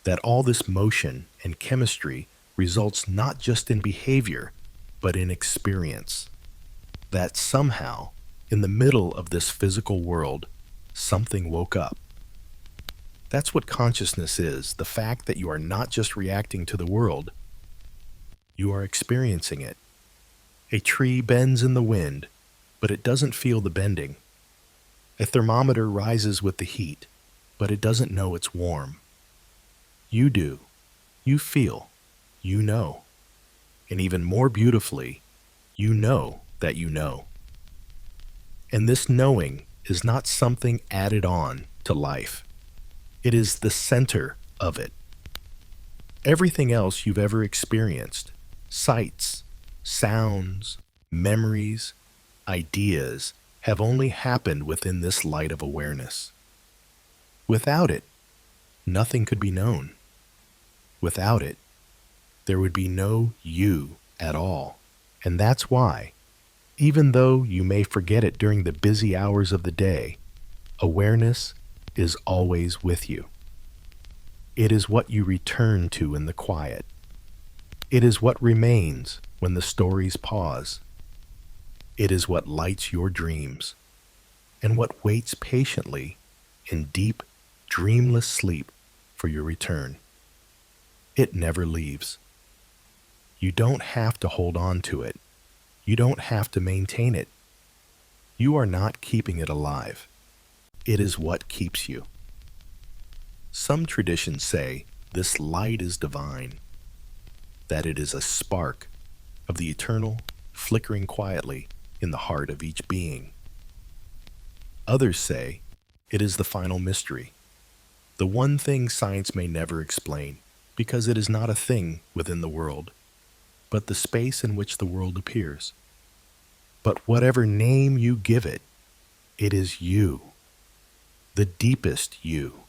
that all this motion and chemistry results not just in behavior, but in experience, that somehow, in the middle of this physical world, something woke up. That's what consciousness is, the fact that you are not just reacting to the world, you are experiencing it. A tree bends in the wind, but it doesn't feel the bending. A thermometer rises with the heat, but it doesn't know it's warm. You do. You feel. You know. And even more beautifully, you know that you know. And this knowing is not something added on to life. It is the center of it. Everything else you've ever experienced, sights, sounds, memories, ideas, have only happened within this light of awareness. Without it, nothing could be known. Without it, there would be no you at all. And that's why, even though you may forget it during the busy hours of the day, awareness is always with you. It is what you return to in the quiet. It is what remains when the stories pause. It is what lights your dreams, and what waits patiently in deep, dreamless sleep for your return. It never leaves. You don't have to hold on to it. You don't have to maintain it. You are not keeping it alive. It is what keeps you. Some traditions say this light is divine, that it is a spark of the eternal flickering quietly in the heart of each being. Others say it is the final mystery, the one thing science may never explain, because it is not a thing within the world, but the space in which the world appears. But whatever name you give it, it is you, the deepest you,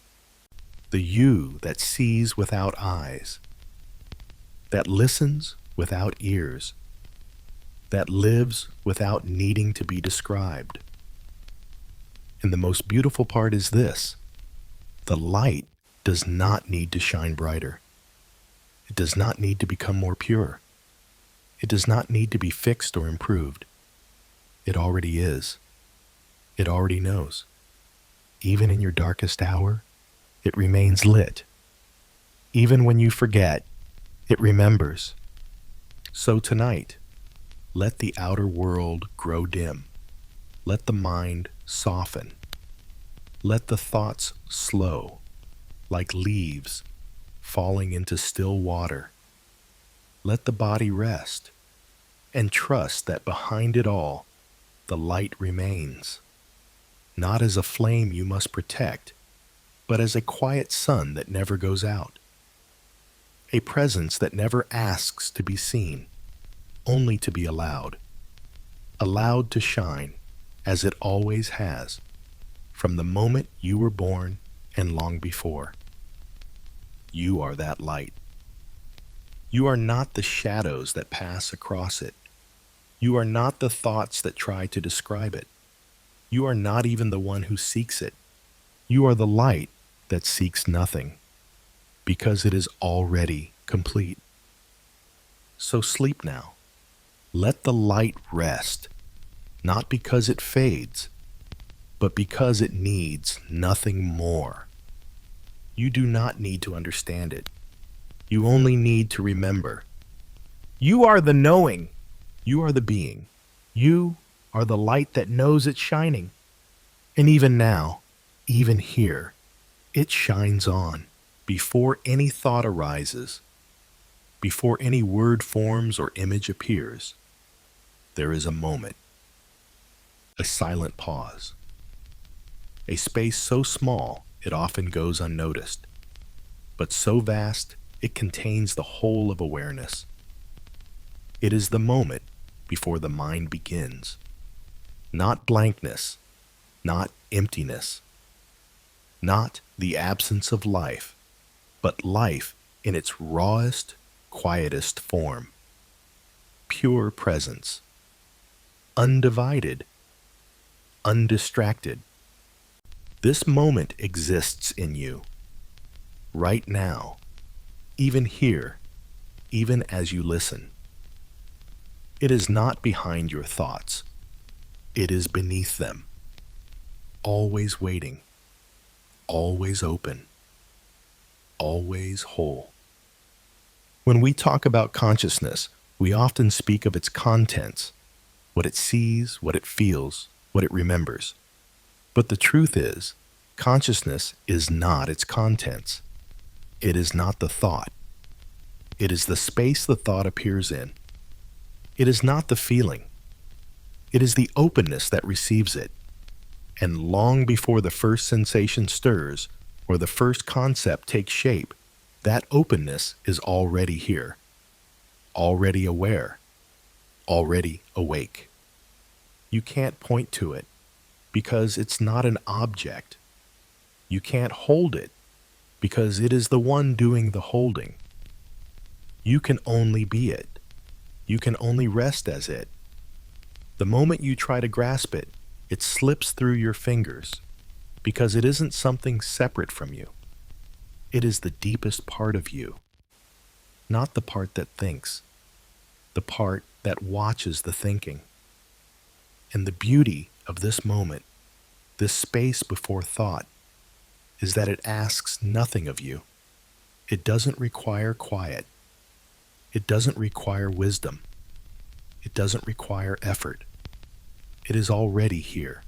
the you that sees without eyes, that listens without ears, that lives without needing to be described. And the most beautiful part is this: the light does not need to shine brighter. It does not need to become more pure. It does not need to be fixed or improved. It already is. It already knows. Even in your darkest hour, it remains lit. Even when you forget, it remembers. So tonight, let the outer world grow dim. Let the mind soften. Let the thoughts slow, like leaves falling into still water. Let the body rest, and trust that behind it all, the light remains, not as a flame you must protect, but as a quiet sun that never goes out, a presence that never asks to be seen, only to be allowed to shine, as it always has, from the moment you were born and long before. You are that light. You are not the shadows that pass across it. You are not the thoughts that try to describe it. You are not even the one who seeks it. You are the light that seeks nothing, because it is already complete. So sleep now. Let the light rest, not because it fades, but because it needs nothing more. You do not need to understand it. You only need to remember. You are the knowing. You are the being. You are the light that knows it's shining. And even now, even here, it shines on before any thought arises, before any word forms or image appears. There is a moment, a silent pause, a space so small it often goes unnoticed, but so vast it contains the whole of awareness. It is the moment before the mind begins. Not blankness, not emptiness, not the absence of life, but life in its rawest, quietest form. Pure presence, undivided, undistracted. This moment exists in you, right now, even here, even as you listen. It is not behind your thoughts. It is beneath them, always waiting, always open, always whole. When we talk about consciousness, we often speak of its contents, what it sees, what it feels, what it remembers. But the truth is, consciousness is not its contents. It is not the thought. It is the space the thought appears in. It is not the feeling. It is the openness that receives it. And long before the first sensation stirs or the first concept takes shape, that openness is already here, already aware, already awake. You can't point to it because it's not an object. You can't hold it because it is the one doing the holding. You can only be it. You can only rest as it. The moment you try to grasp it, it slips through your fingers because it isn't something separate from you. It is the deepest part of you, not the part that thinks, the part that watches the thinking. And the beauty of this moment, this space before thought, is that it asks nothing of you. It doesn't require quiet. It doesn't require wisdom. It doesn't require effort. It is already here,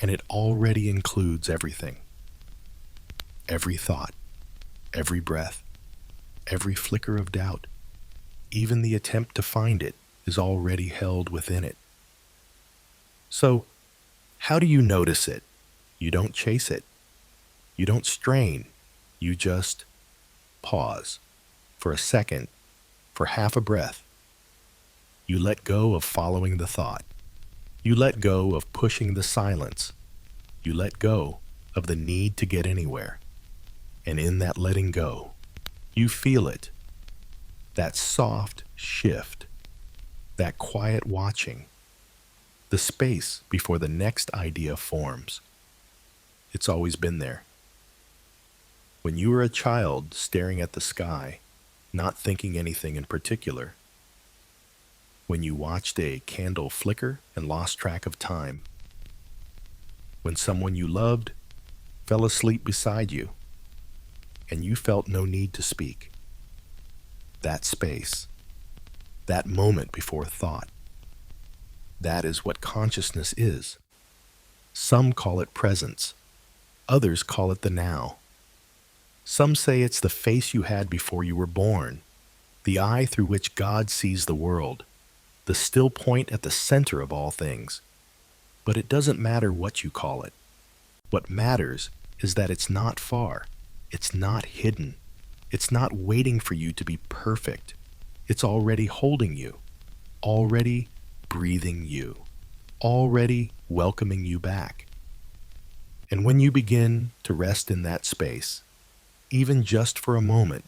and it already includes everything. Every thought, every breath, every flicker of doubt, even the attempt to find it is already held within it. So, how do you notice it? You don't chase it. You don't strain. You just pause for a second, for half a breath. You let go of following the thought. You let go of pushing the silence. You let go of the need to get anywhere. And in that letting go, you feel it. That soft shift, that quiet watching, the space before the next idea forms. It's always been there. When you were a child staring at the sky, not thinking anything in particular, when you watched a candle flicker and lost track of time, when someone you loved fell asleep beside you, and you felt no need to speak. That space, that moment before thought, that is what consciousness is. Some call it presence. Others call it the now. Some say it's the face you had before you were born, the eye through which God sees the world, the still point at the center of all things. But it doesn't matter what you call it. What matters is that it's not far. It's not hidden. It's not waiting for you to be perfect. It's already holding you, already breathing you, already welcoming you back. And when you begin to rest in that space, even just for a moment,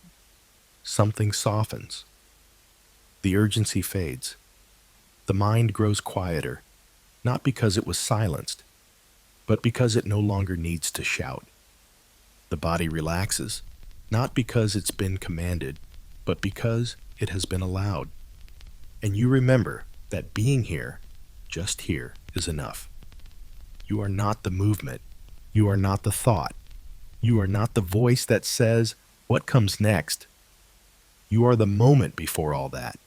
something softens. The urgency fades. The mind grows quieter, not because it was silenced, but because it no longer needs to shout. The body relaxes, not because it's been commanded, but because it has been allowed. And you remember that being here, just here, is enough. You are not the movement. You are not the thought. You are not the voice that says, "What comes next?" You are the moment before all that.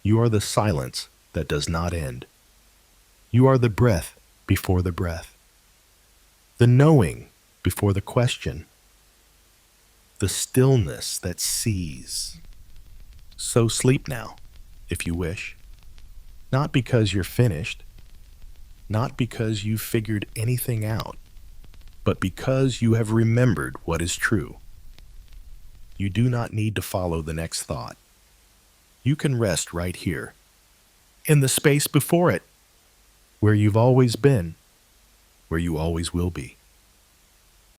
You are the silence that does not end. You are the breath before the breath. The knowing before the question. The stillness that sees. So sleep now, if you wish. Not because you're finished, not because you've figured anything out, but because you have remembered what is true. You do not need to follow the next thought. You can rest right here, in the space before it, where you've always been, where you always will be.